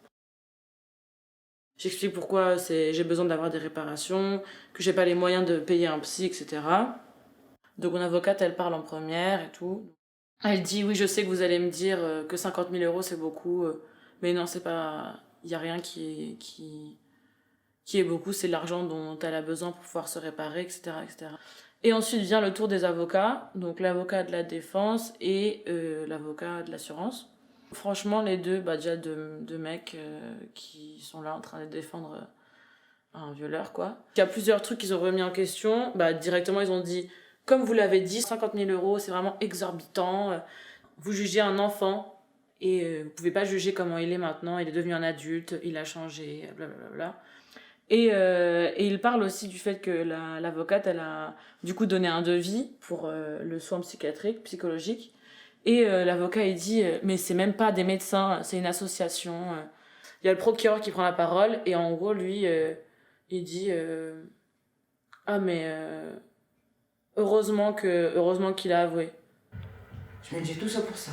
J'explique pourquoi j'ai besoin d'avoir des réparations, que j'ai pas les moyens de payer un psy, etc. Donc mon avocate, elle parle en première et tout. Elle dit, oui, je sais que vous allez me dire que 50 000 euros, c'est beaucoup, mais non, c'est pas... Il y a rien qui est beaucoup, c'est l'argent dont elle a besoin pour pouvoir se réparer, etc., etc. Et ensuite vient le tour des avocats, donc l'avocat de la défense et l'avocat de l'assurance. Franchement, les deux, déjà deux mecs qui sont là en train de défendre un violeur, quoi. Il y a plusieurs trucs qu'ils ont remis en question. Directement, ils ont dit, comme vous l'avez dit, 50 000 euros, c'est vraiment exorbitant. Vous jugez un enfant et vous pouvez pas juger comment il est maintenant. Il est devenu un adulte, il a changé, blablabla. Et il parle aussi du fait que l'avocate, elle a du coup donné un devis pour le soin psychiatrique, psychologique. Et l'avocat, il dit mais c'est même pas des médecins, c'est une association. Il y a le procureur qui prend la parole et en gros, lui, il dit ah mais heureusement qu'il a avoué. Je me dis tout ça pour ça.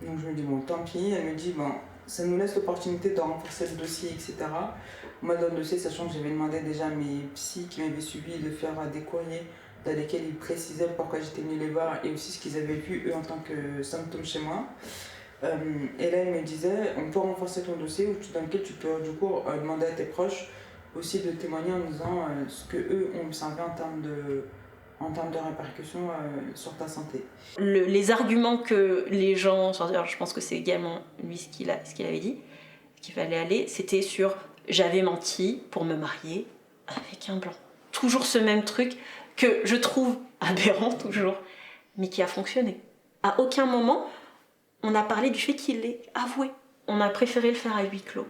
Donc je me dis bon, tant pis. Elle me dit bon, ça nous laisse l'opportunité de renforcer le dossier, etc. Moi, dans le dossier, sachant que j'avais demandé déjà à mes psys qui m'avaient suivi de faire des courriers dans lesquels ils précisaient pourquoi j'étais venue les voir et aussi ce qu'ils avaient vu eux en tant que symptômes chez moi. Et là, ils me disaient on peut renforcer ton dossier dans lequel tu peux du coup demander à tes proches aussi de témoigner en disant ce que eux ont observé en termes de répercussions sur ta santé. Les arguments que les gens, alors je pense que c'est également lui ce qu'il avait dit, qu'il fallait aller, c'était sur j'avais menti pour me marier avec un blanc. Toujours ce même truc que je trouve aberrant toujours, mais qui a fonctionné. À aucun moment, on a parlé du fait qu'il l'ait avoué. On a préféré le faire à huis clos.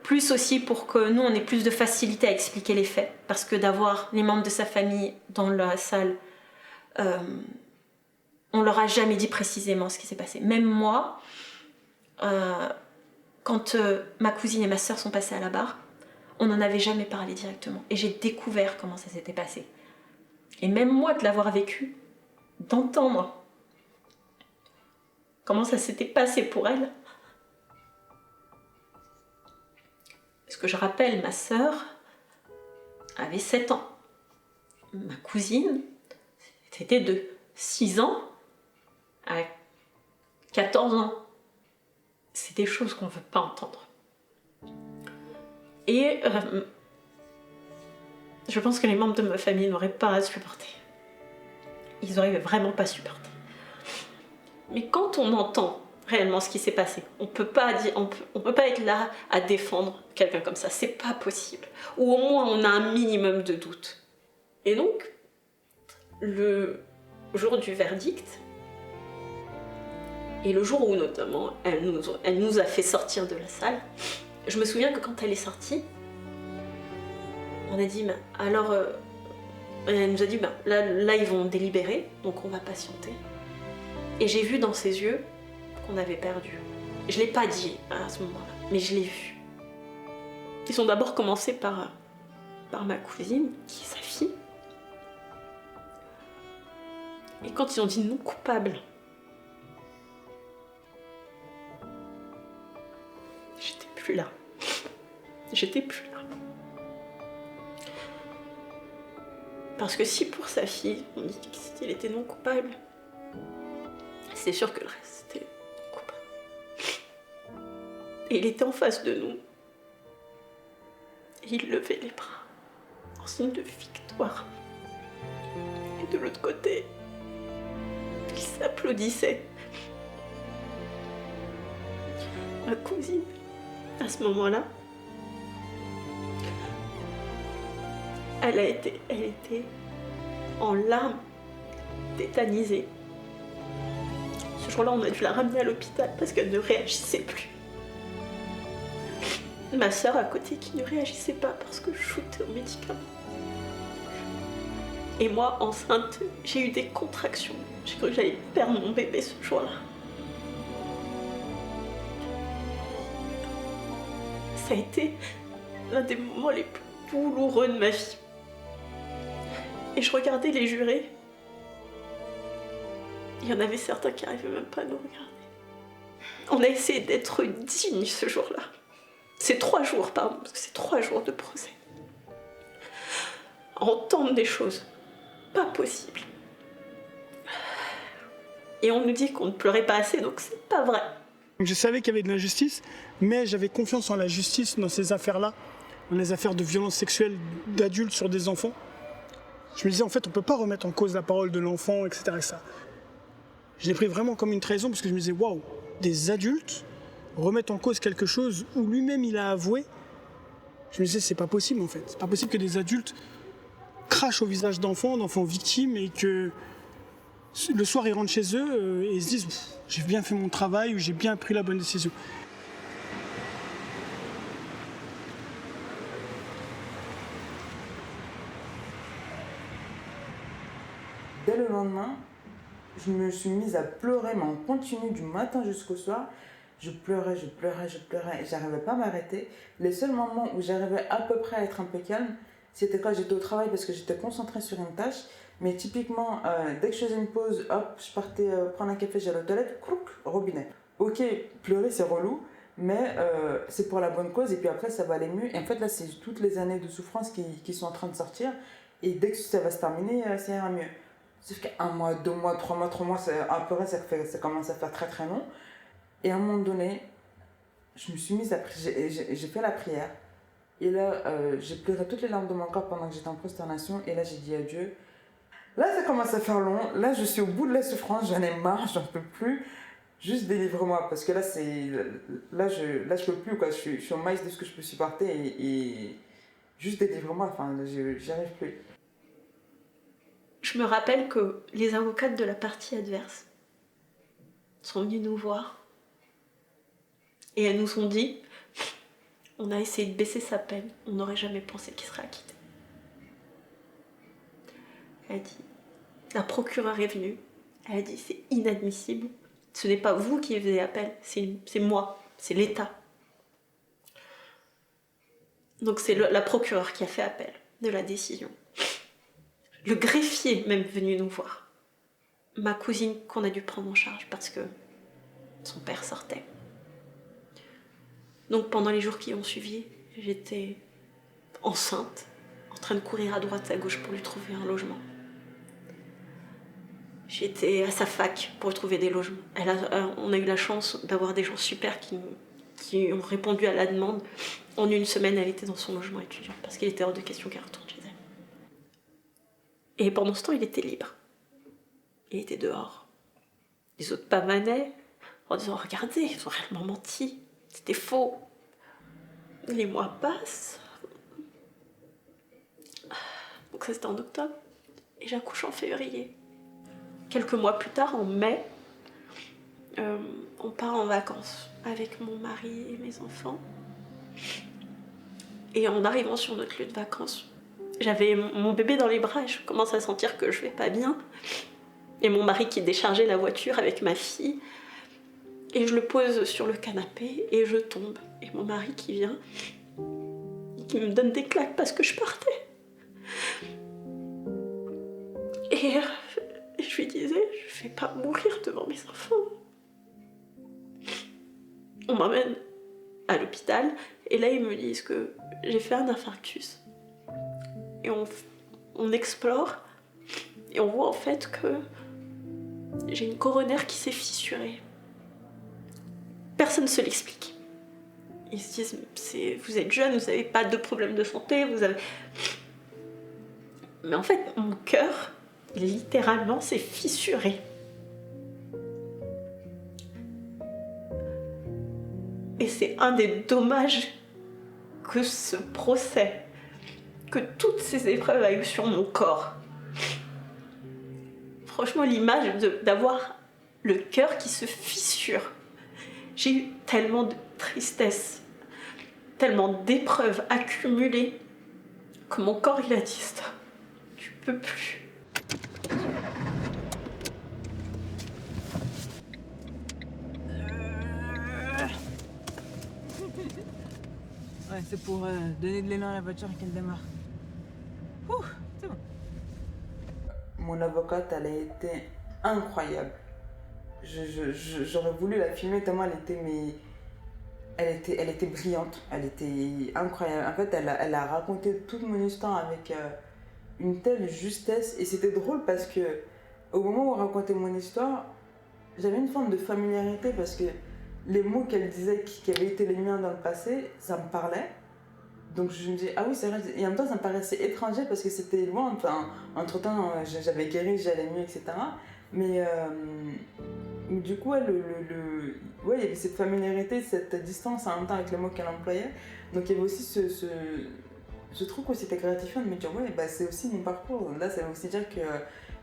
Plus aussi pour que nous, on ait plus de facilité à expliquer les faits. Parce que d'avoir les membres de sa famille dans la salle, on leur a jamais dit précisément ce qui s'est passé. Même moi, quand ma cousine et ma sœur sont passées à la barre, on n'en avait jamais parlé directement. Et j'ai découvert comment ça s'était passé. Et même moi, de l'avoir vécu, d'entendre comment ça s'était passé pour elle. Parce que je rappelle, ma sœur avait 7 ans. Ma cousine, c'était de 6 ans à 14 ans. C'est des choses qu'on ne veut pas entendre. Et je pense que les membres de ma famille n'auraient pas supporté. Ils n'auraient vraiment pas supporté. Mais quand on entend réellement ce qui s'est passé, on peut pas être là à défendre quelqu'un comme ça, c'est pas possible. Ou au moins on a un minimum de doute. Et donc, le jour du verdict, et le jour où notamment elle nous a fait sortir de la salle, je me souviens que quand elle est sortie, on a dit, alors, elle nous a dit, là ils vont délibérer, donc on va patienter. Et j'ai vu dans ses yeux qu'on avait perdu. Je l'ai pas dit à ce moment-là, mais je l'ai vu. Ils ont d'abord commencé par ma cousine, qui est sa fille. Et quand ils ont dit non coupable, j'étais plus là. J'étais plus là. Parce que si pour sa fille, on dit qu'il était non coupable, c'est sûr que le reste c'était coupable. Et il était en face de nous. Et il levait les bras en signe de victoire. Et de l'autre côté, il s'applaudissait. Ma cousine, à ce moment-là, elle était en larmes, tétanisée. Ce jour-là, on a dû la ramener à l'hôpital parce qu'elle ne réagissait plus. Ma sœur à côté qui ne réagissait pas parce que je shootais aux médicaments. Et moi, enceinte, j'ai eu des contractions. J'ai cru que j'allais perdre mon bébé ce jour-là. Ça a été l'un des moments les plus douloureux de ma vie. Et je regardais les jurés. Il y en avait certains qui n'arrivaient même pas à nous regarder. On a essayé d'être dignes ce jour-là. C'est 3 jours, pardon, parce que c'est 3 jours de procès. Entendre des choses pas possibles. Et on nous dit qu'on ne pleurait pas assez, donc c'est pas vrai. Je savais qu'il y avait de l'injustice, mais j'avais confiance en la justice dans ces affaires-là, dans les affaires de violences sexuelles d'adultes sur des enfants. Je me disais, en fait, on ne peut pas remettre en cause la parole de l'enfant, etc. etc. Je l'ai pris vraiment comme une trahison parce que je me disais, waouh, des adultes remettent en cause quelque chose où lui-même il a avoué. Je me disais, c'est pas possible en fait. C'est pas possible que des adultes crachent au visage d'enfants victimes et que le soir ils rentrent chez eux et ils se disent, j'ai bien fait mon travail ou j'ai bien pris la bonne décision. lendemain, je me suis mise à pleurer, mais en continu du matin jusqu'au soir. Je pleurais, et j'arrivais pas à m'arrêter. Les seuls moments où j'arrivais à peu près à être un peu calme, c'était quand j'étais au travail parce que j'étais concentrée sur une tâche. Mais typiquement, dès que je faisais une pause, hop, je partais prendre un café, j'allais aux toilettes, crouc, robinet. Ok, pleurer c'est relou, mais c'est pour la bonne cause et puis après ça va aller mieux. Et en fait là, c'est toutes les années de souffrance qui sont en train de sortir et dès que ça va se terminer, ça ira mieux. Sauf qu'un mois, 2 mois, 3 mois, à peu près, ça commence à faire très très long. Et à un moment donné, je me suis mise à prier, j'ai fait la prière. Et là, j'ai pleuré toutes les larmes de mon corps pendant que j'étais en prosternation. Et là, j'ai dit adieu. Là, ça commence à faire long. Là, je suis au bout de la souffrance. J'en ai marre, j'en peux plus. Juste délivre-moi. Parce que là, je peux plus, quoi. Je suis au max de ce que je peux supporter. Et juste délivre-moi. Enfin, j'y arrive plus. Je me rappelle que les avocates de la partie adverse sont venues nous voir. Et elles nous ont dit, on a essayé de baisser sa peine, on n'aurait jamais pensé qu'il serait acquitté. Elle a dit, la procureure est venue, elle a dit, c'est inadmissible, ce n'est pas vous qui faisiez appel, c'est moi, c'est l'État. Donc c'est la procureure qui a fait appel de la décision. Le greffier est même venu nous voir. Ma cousine qu'on a dû prendre en charge parce que son père sortait. Donc pendant les jours qui ont suivi, j'étais enceinte, en train de courir à droite, à gauche pour lui trouver un logement. J'étais à sa fac pour lui trouver des logements. On a eu la chance d'avoir des gens super qui ont répondu à la demande. En une semaine, elle était dans son logement étudiant parce qu'il était hors de question qu'elle retourne chez elle. Et pendant ce temps, il était libre. Il était dehors. Les autres pavanaient en disant « Regardez, ils ont réellement menti. C'était faux. » Les mois passent. Donc ça, c'était en octobre. Et j'accouche en février. Quelques mois plus tard, en mai, on part en vacances avec mon mari et mes enfants. Et en arrivant sur notre lieu de vacances, j'avais mon bébé dans les bras et je commence à sentir que je vais pas bien. Et mon mari qui déchargeait la voiture avec ma fille. Et je le pose sur le canapé et je tombe. Et mon mari qui vient, qui me donne des claques parce que je partais. Et je lui disais, je vais pas mourir devant mes enfants. On m'emmène à l'hôpital et là ils me disent que j'ai fait un infarctus. Et on explore et on voit en fait que j'ai une coronaire qui s'est fissurée. Personne ne se l'explique. Ils se disent, vous êtes jeune, vous n'avez pas de problème de santé, vous avez... Mais en fait, mon cœur, littéralement, s'est fissuré. Et c'est un des dommages que ce procès, que toutes ces épreuves a eu sur mon corps. Franchement, l'image d'avoir le cœur qui se fissure. J'ai eu tellement de tristesse, tellement d'épreuves accumulées que mon corps il a dit stop, tu peux plus. Ouais, c'est pour donner de l'élan à la voiture et qu'elle démarre. Ouh, c'est bon. Mon avocate, elle a été incroyable. J'aurais voulu la filmer tellement elle était brillante, elle était incroyable. En fait, elle a raconté toute mon histoire avec une telle justesse et c'était drôle parce que au moment où elle racontait mon histoire, j'avais une forme de familiarité parce que les mots qu'elle disait qui avaient été les miens dans le passé, ça me parlait. Donc je me dis, ah oui, c'est vrai. Et en même temps, ça me paraissait étranger parce que c'était loin. Enfin, entre-temps, j'avais guéri, j'allais mieux, etc. Mais du coup, ouais, il y avait cette familiarité, cette distance en même temps avec les mots qu'elle employait. Donc il y avait aussi ce truc où c'était gratifiant de me dire, ouais, bah, c'est aussi mon parcours. Là, ça veut aussi dire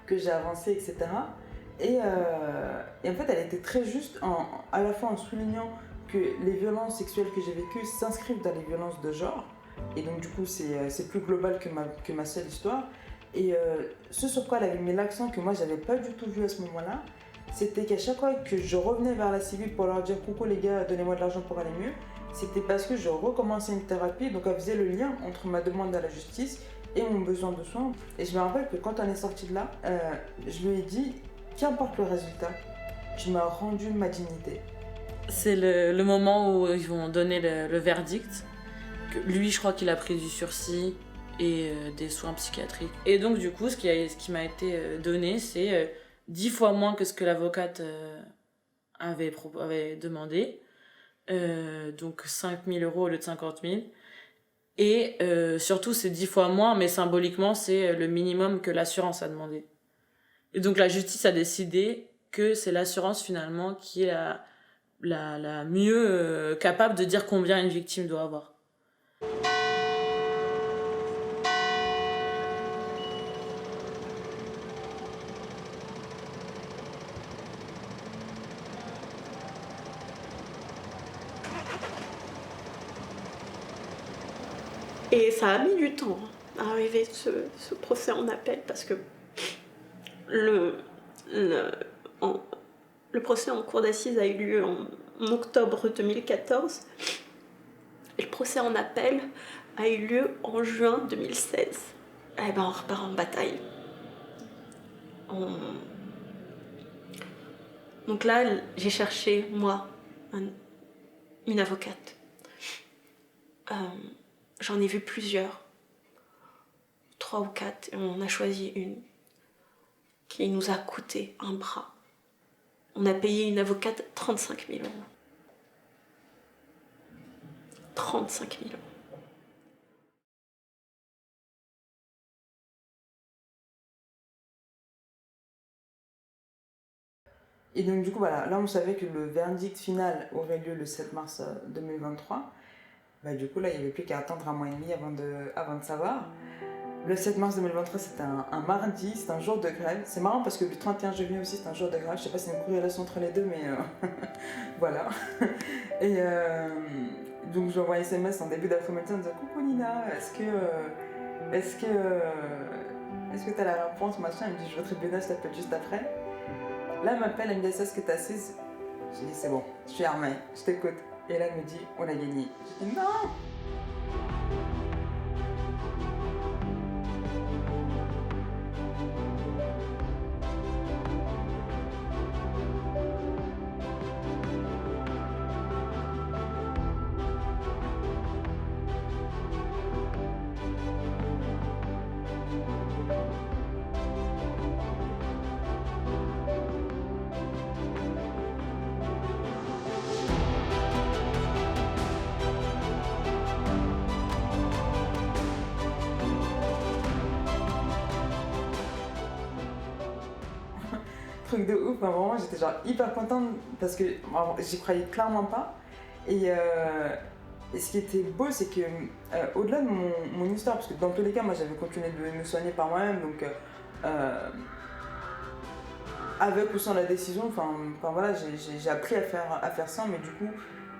que j'ai avancé, etc. Et en fait, elle était très juste, à la fois en soulignant que les violences sexuelles que j'ai vécues s'inscrivent dans les violences de genre. Et donc, du coup, c'est plus global que ma seule histoire. Et ce sur quoi elle avait mis l'accent que moi j'avais pas du tout vu à ce moment-là, c'était qu'à chaque fois que je revenais vers la civile pour leur dire coucou les gars, donnez-moi de l'argent pour aller mieux, c'était parce que je recommençais une thérapie, donc elle faisait le lien entre ma demande à la justice et mon besoin de soins. Et je me rappelle que quand on est sorti de là, je lui ai dit, qu'importe le résultat, tu m'as rendu ma dignité. C'est le moment où ils vont donner le verdict. Lui, je crois qu'il a pris du sursis et des soins psychiatriques. Et donc, du coup, ce qui m'a été donné, c'est 10 fois moins que ce que l'avocate avait demandé. Donc 5 000 € au lieu de 50 000. Et surtout, c'est 10 fois moins, mais symboliquement, c'est le minimum que l'assurance a demandé. Et donc, la justice a décidé que c'est l'assurance, finalement, qui est la mieux capable de dire combien une victime doit avoir. Et ça a mis du temps à arriver ce procès en appel parce que le procès en cour d'assises a eu lieu en octobre 2014 et le procès en appel a eu lieu en juin 2016. Et ben on repart en bataille. Donc là, j'ai cherché, moi, une avocate. J'en ai vu plusieurs, 3 ou 4, et on a choisi une qui nous a coûté un bras. On a payé une avocate 35 000 €. 35 000 €. Et donc du coup voilà, là on savait que le verdict final aurait lieu le 7 mars 2023. Bah, du coup là il n'y avait plus qu'à attendre un mois et demi avant de savoir. Le 7 mars 2023 c'était un mardi, c'était un jour de grève. C'est marrant parce que le 31 juillet aussi c'était un jour de grève. Je sais pas si c'est une corrélation entre les deux mais voilà. Et donc j'envoie un SMS en début d'après-midi en disant coucou Nina, est-ce que t'as la réponse machin. Elle me dit je veux tribunal, je t'appelle juste après. Là, elle m'appelle, elle me dit ça, est-ce que t'es assise? J'ai dit c'est bon, je suis armée, je t'écoute. Et là, elle me dit on a gagné. J'ai dit non. Truc de ouf, hein, vraiment j'étais genre hyper contente parce que j'y croyais clairement pas. Et ce qui était beau c'est que au-delà de mon histoire, parce que dans tous les cas moi j'avais continué de me soigner par moi-même, donc avec ou sans la décision, enfin voilà, j'ai appris à faire ça, mais du coup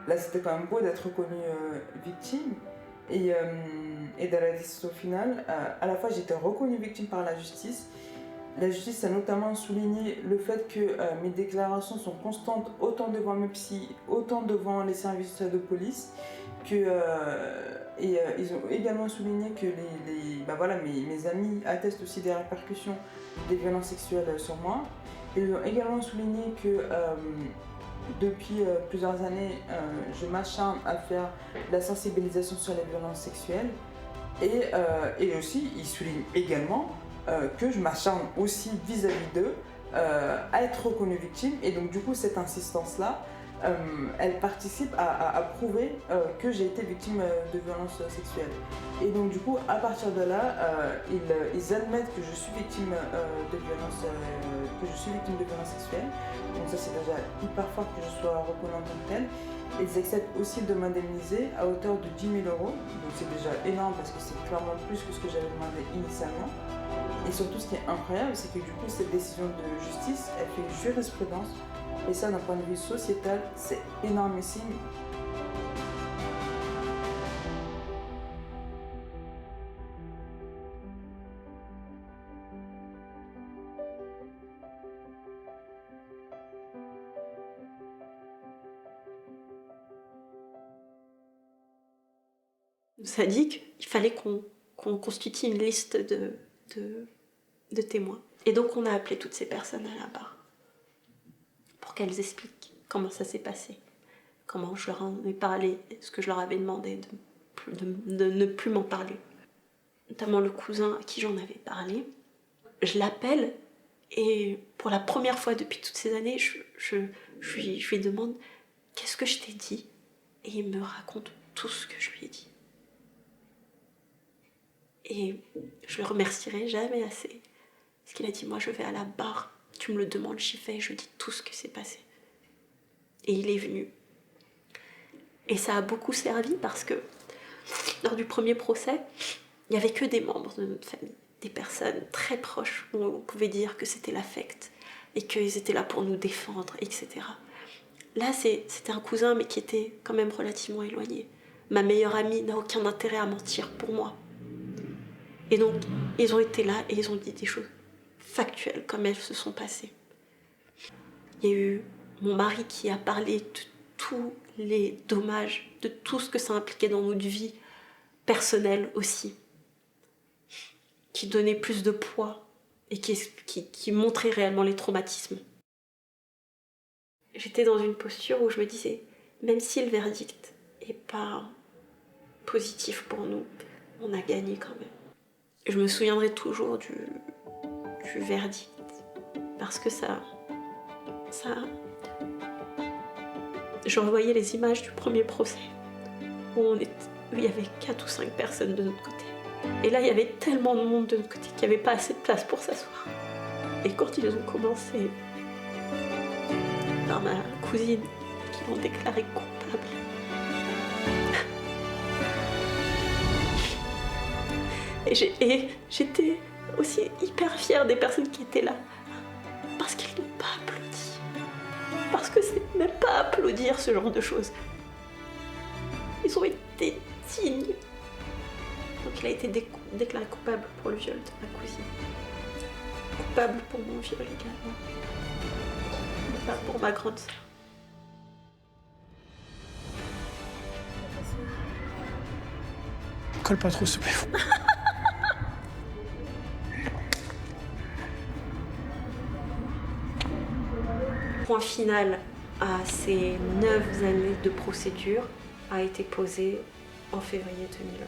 là c'était quand même beau d'être reconnue victime. Et dans la décision finale, à la fois j'étais reconnue victime par la justice. La justice a notamment souligné le fait que mes déclarations sont constantes autant devant mes psys, autant devant les services de police. Ils ont également souligné que mes amis attestent aussi des répercussions des violences sexuelles sur moi. Ils ont également souligné que depuis plusieurs années, je m'acharne à faire de la sensibilisation sur les violences sexuelles. Et aussi, ils soulignent également que je m'acharne aussi vis-à-vis d'eux à être reconnue victime. Et donc du coup cette insistance-là, elle participe à prouver que j'ai été victime de violences sexuelles. Et donc du coup à partir de là, ils admettent que je suis victime de violences sexuelles. Donc ça c'est déjà hyper fort que je sois reconnue en tant que telle. Ils acceptent aussi de m'indemniser à hauteur de 10 000 €. Donc c'est déjà énorme parce que c'est clairement plus que ce que j'avais demandé initialement. Et surtout, ce qui est incroyable, c'est que du coup, cette décision de justice, elle fait jurisprudence. Et ça, d'un point de vue sociétal, c'est énormissime. nous a dit qu'il fallait qu'on constitue une liste de témoins. Et donc on a appelé toutes ces personnes à la barre pour qu'elles expliquent comment ça s'est passé, comment je leur en ai parlé, ce que je leur avais demandé de ne plus m'en parler. Notamment le cousin à qui j'en avais parlé. Je l'appelle et pour la première fois depuis toutes ces années, je lui demande « Qu'est-ce que je t'ai dit ?» Et il me raconte tout ce que je lui ai dit. Et je le remercierai jamais assez. Parce qu'il a dit « Moi, je vais à la barre. Tu me le demandes, j'y vais. Je dis tout ce qui s'est passé. » Et il est venu. Et ça a beaucoup servi parce que lors du premier procès, il n'y avait que des membres de notre famille, des personnes très proches où on pouvait dire que c'était l'affect et qu'ils étaient là pour nous défendre, etc. Là, c'était un cousin, mais qui était quand même relativement éloigné. Ma meilleure amie n'a aucun intérêt à mentir pour moi. Et donc, ils ont été là et ils ont dit des choses factuelles, comme elles se sont passées. Il y a eu mon mari qui a parlé de tous les dommages, de tout ce que ça impliquait dans notre vie personnelle aussi, qui donnait plus de poids et qui montrait réellement les traumatismes. J'étais dans une posture où je me disais, même si le verdict n'est pas positif pour nous, on a gagné quand même. Je me souviendrai toujours du verdict, parce que ça... Je revoyais les images du premier procès, où il y avait 4 ou 5 personnes de notre côté. Et là, il y avait tellement de monde de notre côté qu'il n'y avait pas assez de place pour s'asseoir. Et quand ils ont commencé, par ma cousine, qui l'ont déclaré coupable, et j'étais aussi hyper fière des personnes qui étaient là, parce qu'ils n'ont pas applaudi. Parce que c'est même pas applaudir ce genre de choses. Ils ont été dignes. Donc il a été déclaré coupable pour le viol de ma cousine. Coupable pour mon viol également. Coupable pour ma grande sœur. Colle pas trop, s'il te plaît. Point final à ces 9 années de procédure a été posé en février 2020.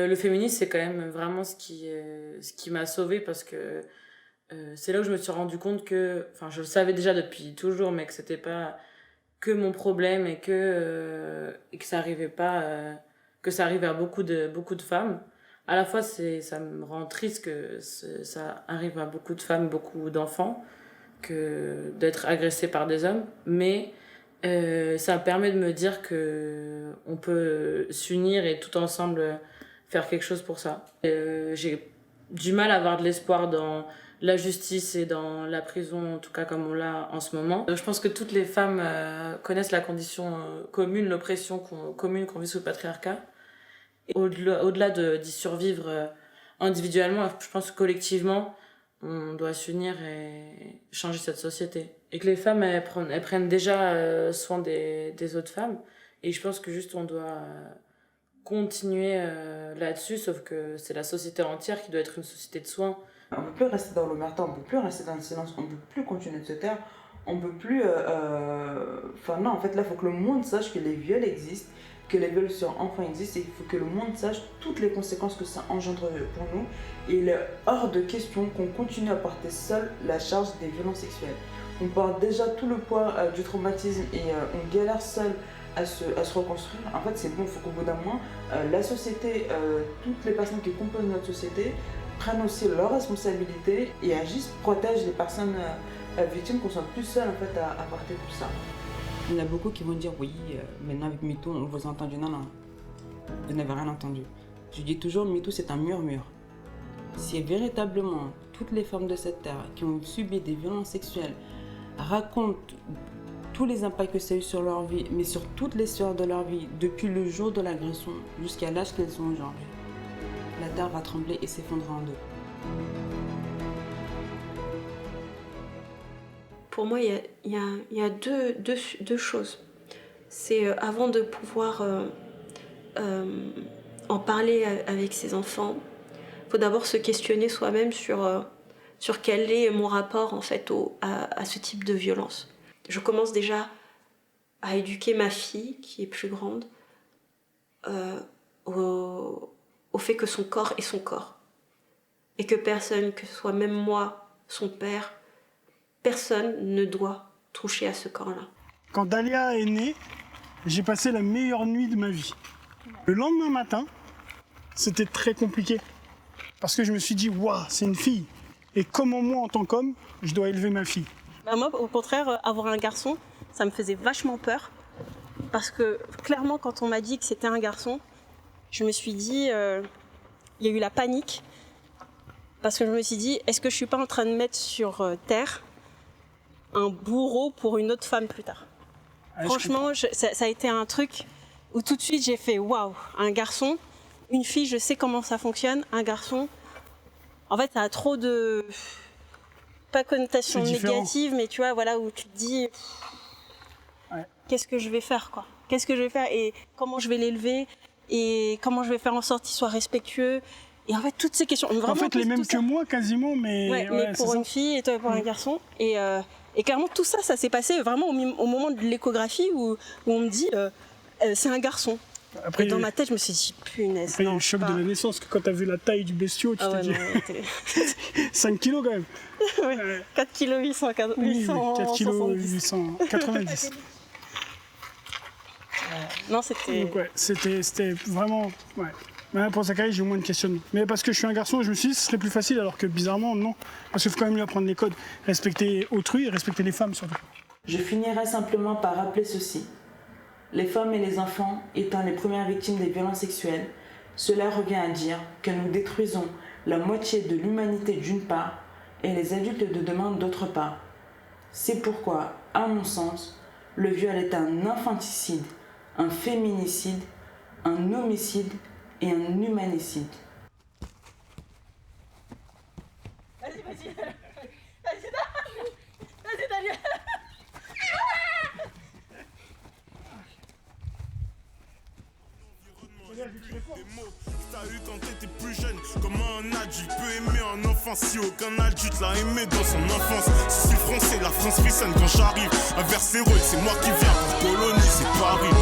Le féminisme, c'est quand même vraiment ce qui m'a sauvée, parce que c'est là où je me suis rendu compte que, enfin, je le savais déjà depuis toujours, mais que c'était pas que mon problème et que ça arrivait pas, que ça arrivait à beaucoup de femmes. À la fois, ça me rend triste que ça arrive à beaucoup de femmes, beaucoup d'enfants, que d'être agressées par des hommes, mais ça me permet de me dire que on peut s'unir et tout ensemble faire quelque chose pour ça. J'ai du mal à avoir de l'espoir dans la justice et dans la prison, en tout cas comme on l'a en ce moment. Je pense que toutes les femmes connaissent la condition commune, l'oppression commune qu'on vit sous le patriarcat. Et au-delà d'y survivre individuellement, je pense que collectivement, on doit s'unir et changer cette société. Et que les femmes, elles prennent déjà soin des autres femmes. Et je pense que juste on doit continuer là-dessus, sauf que c'est la société entière qui doit être une société de soins. On ne peut plus rester dans l'omerta, on ne peut plus rester dans le silence, on ne peut plus continuer de se taire, on ne peut plus... Enfin non, en fait là, il faut que le monde sache que les viols existent, que les viols sur enfants existent, et il faut que le monde sache toutes les conséquences que ça engendre pour nous. Et il est hors de question qu'on continue à porter seul la charge des violences sexuelles. On porte déjà tout le poids du traumatisme et on galère seul à se reconstruire. En fait, c'est bon, il faut qu'au bout d'un moment, la société, toutes les personnes qui composent notre société prennent aussi leurs responsabilités et agissent, protègent les personnes victimes, qu'on soit plus seuls en fait, à porter tout ça. Il y en a beaucoup qui vont dire oui, maintenant avec MeToo, on vous a entendu. Non, non, vous n'avez rien entendu. Je dis toujours, MeToo, c'est un murmure. Si véritablement toutes les femmes de cette terre qui ont subi des violences sexuelles racontent tous les impacts que ça a eu sur leur vie, mais sur toutes les sphères de leur vie, depuis le jour de l'agression jusqu'à l'âge qu'elles ont aujourd'hui, la terre va trembler et s'effondrer en deux. Pour moi, il y a deux choses. C'est avant de pouvoir en parler avec ses enfants, il faut d'abord se questionner soi-même sur quel est mon rapport en fait à ce type de violence. Je commence déjà à éduquer ma fille, qui est plus grande, au fait que son corps est son corps. Et que personne, que ce soit même moi, son père, personne ne doit toucher à ce corps-là. Quand Dalia est née, j'ai passé la meilleure nuit de ma vie. Le lendemain matin, c'était très compliqué. Parce que je me suis dit, waouh, c'est une fille. Et comment moi, en tant qu'homme, je dois élever ma fille? Moi, au contraire, avoir un garçon, ça me faisait vachement peur. Parce que clairement, quand on m'a dit que c'était un garçon, je me suis dit, il y a eu la panique. Parce que je me suis dit, est-ce que je suis pas en train de mettre sur terre un bourreau pour une autre femme plus tard? Franchement, ça a été un truc où tout de suite j'ai fait waouh, un garçon, une fille, je sais comment ça fonctionne, un garçon, en fait, ça a trop de, pas connotation négative, mais tu vois, voilà, où tu te dis, qu'est-ce que je vais faire, quoi? Qu'est-ce que je vais faire et comment je vais l'élever et comment je vais faire en sorte qu'il soit respectueux. Et en fait, toutes ces questions. Vraiment, en fait, les mêmes que moi, quasiment, mais. Ouais, mais pour une fille et toi pour un garçon. Et clairement, tout ça, ça s'est passé vraiment au moment de l'échographie où on me dit c'est un garçon. Après, et dans ma tête, je me suis dit punaise. Après, il y a eu le choc de la naissance, que quand t'as vu la taille du bestiau, tu t'es dit. 5 kilos quand même. Oui, 4 kg 800, 4 kg 890. Non, c'était. Donc, ouais, c'était vraiment. Ouais. Mais pour Zachary, j'ai au moins de questionnement. Mais parce que je suis un garçon, je me suis dit que ce serait plus facile, alors que bizarrement, non. Parce qu'il faut quand même lui apprendre les codes. Respecter autrui et respecter les femmes surtout. Je finirai simplement par rappeler ceci. Les femmes et les enfants étant les premières victimes des violences sexuelles, cela revient à dire que nous détruisons la moitié de l'humanité d'une part et les adultes de demain d'autre part. C'est pourquoi, à mon sens, le viol est un infanticide, un féminicide, un homicide et un humanicide. Vas-y, Dalia. T'as eu quand t'étais plus jeune, comment un adulte peut aimer un enfant si aucun adulte l'a aimé dans son enfance. Si c'est français, la France frissonne quand j'arrive. Inverse les rôles, c'est moi qui viens pour coloniser Paris.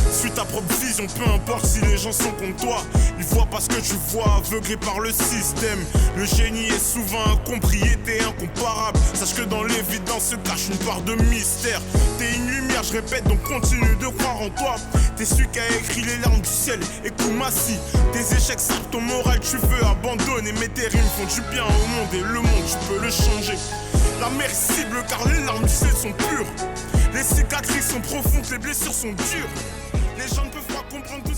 Suis ta propre vision, peu importe si les gens sont contre toi. Ils voient pas ce que tu vois, aveuglé par le système. Le génie est souvent incompris et t'es incomparable. Sache que dans l'évidence se cache une part de mystère. T'es une lumière, je répète, donc continue de croire en toi. T'es celui qui a écrit les larmes du ciel, écoute ma scie. Tes échecs sapent ton moral, tu veux abandonner. Mais tes rimes font du bien au monde et le monde, tu peux le changer. La mer est cible car les larmes du ciel sont pures. Les cicatrices sont profondes, les blessures sont dures. Les gens ne peuvent pas comprendre tout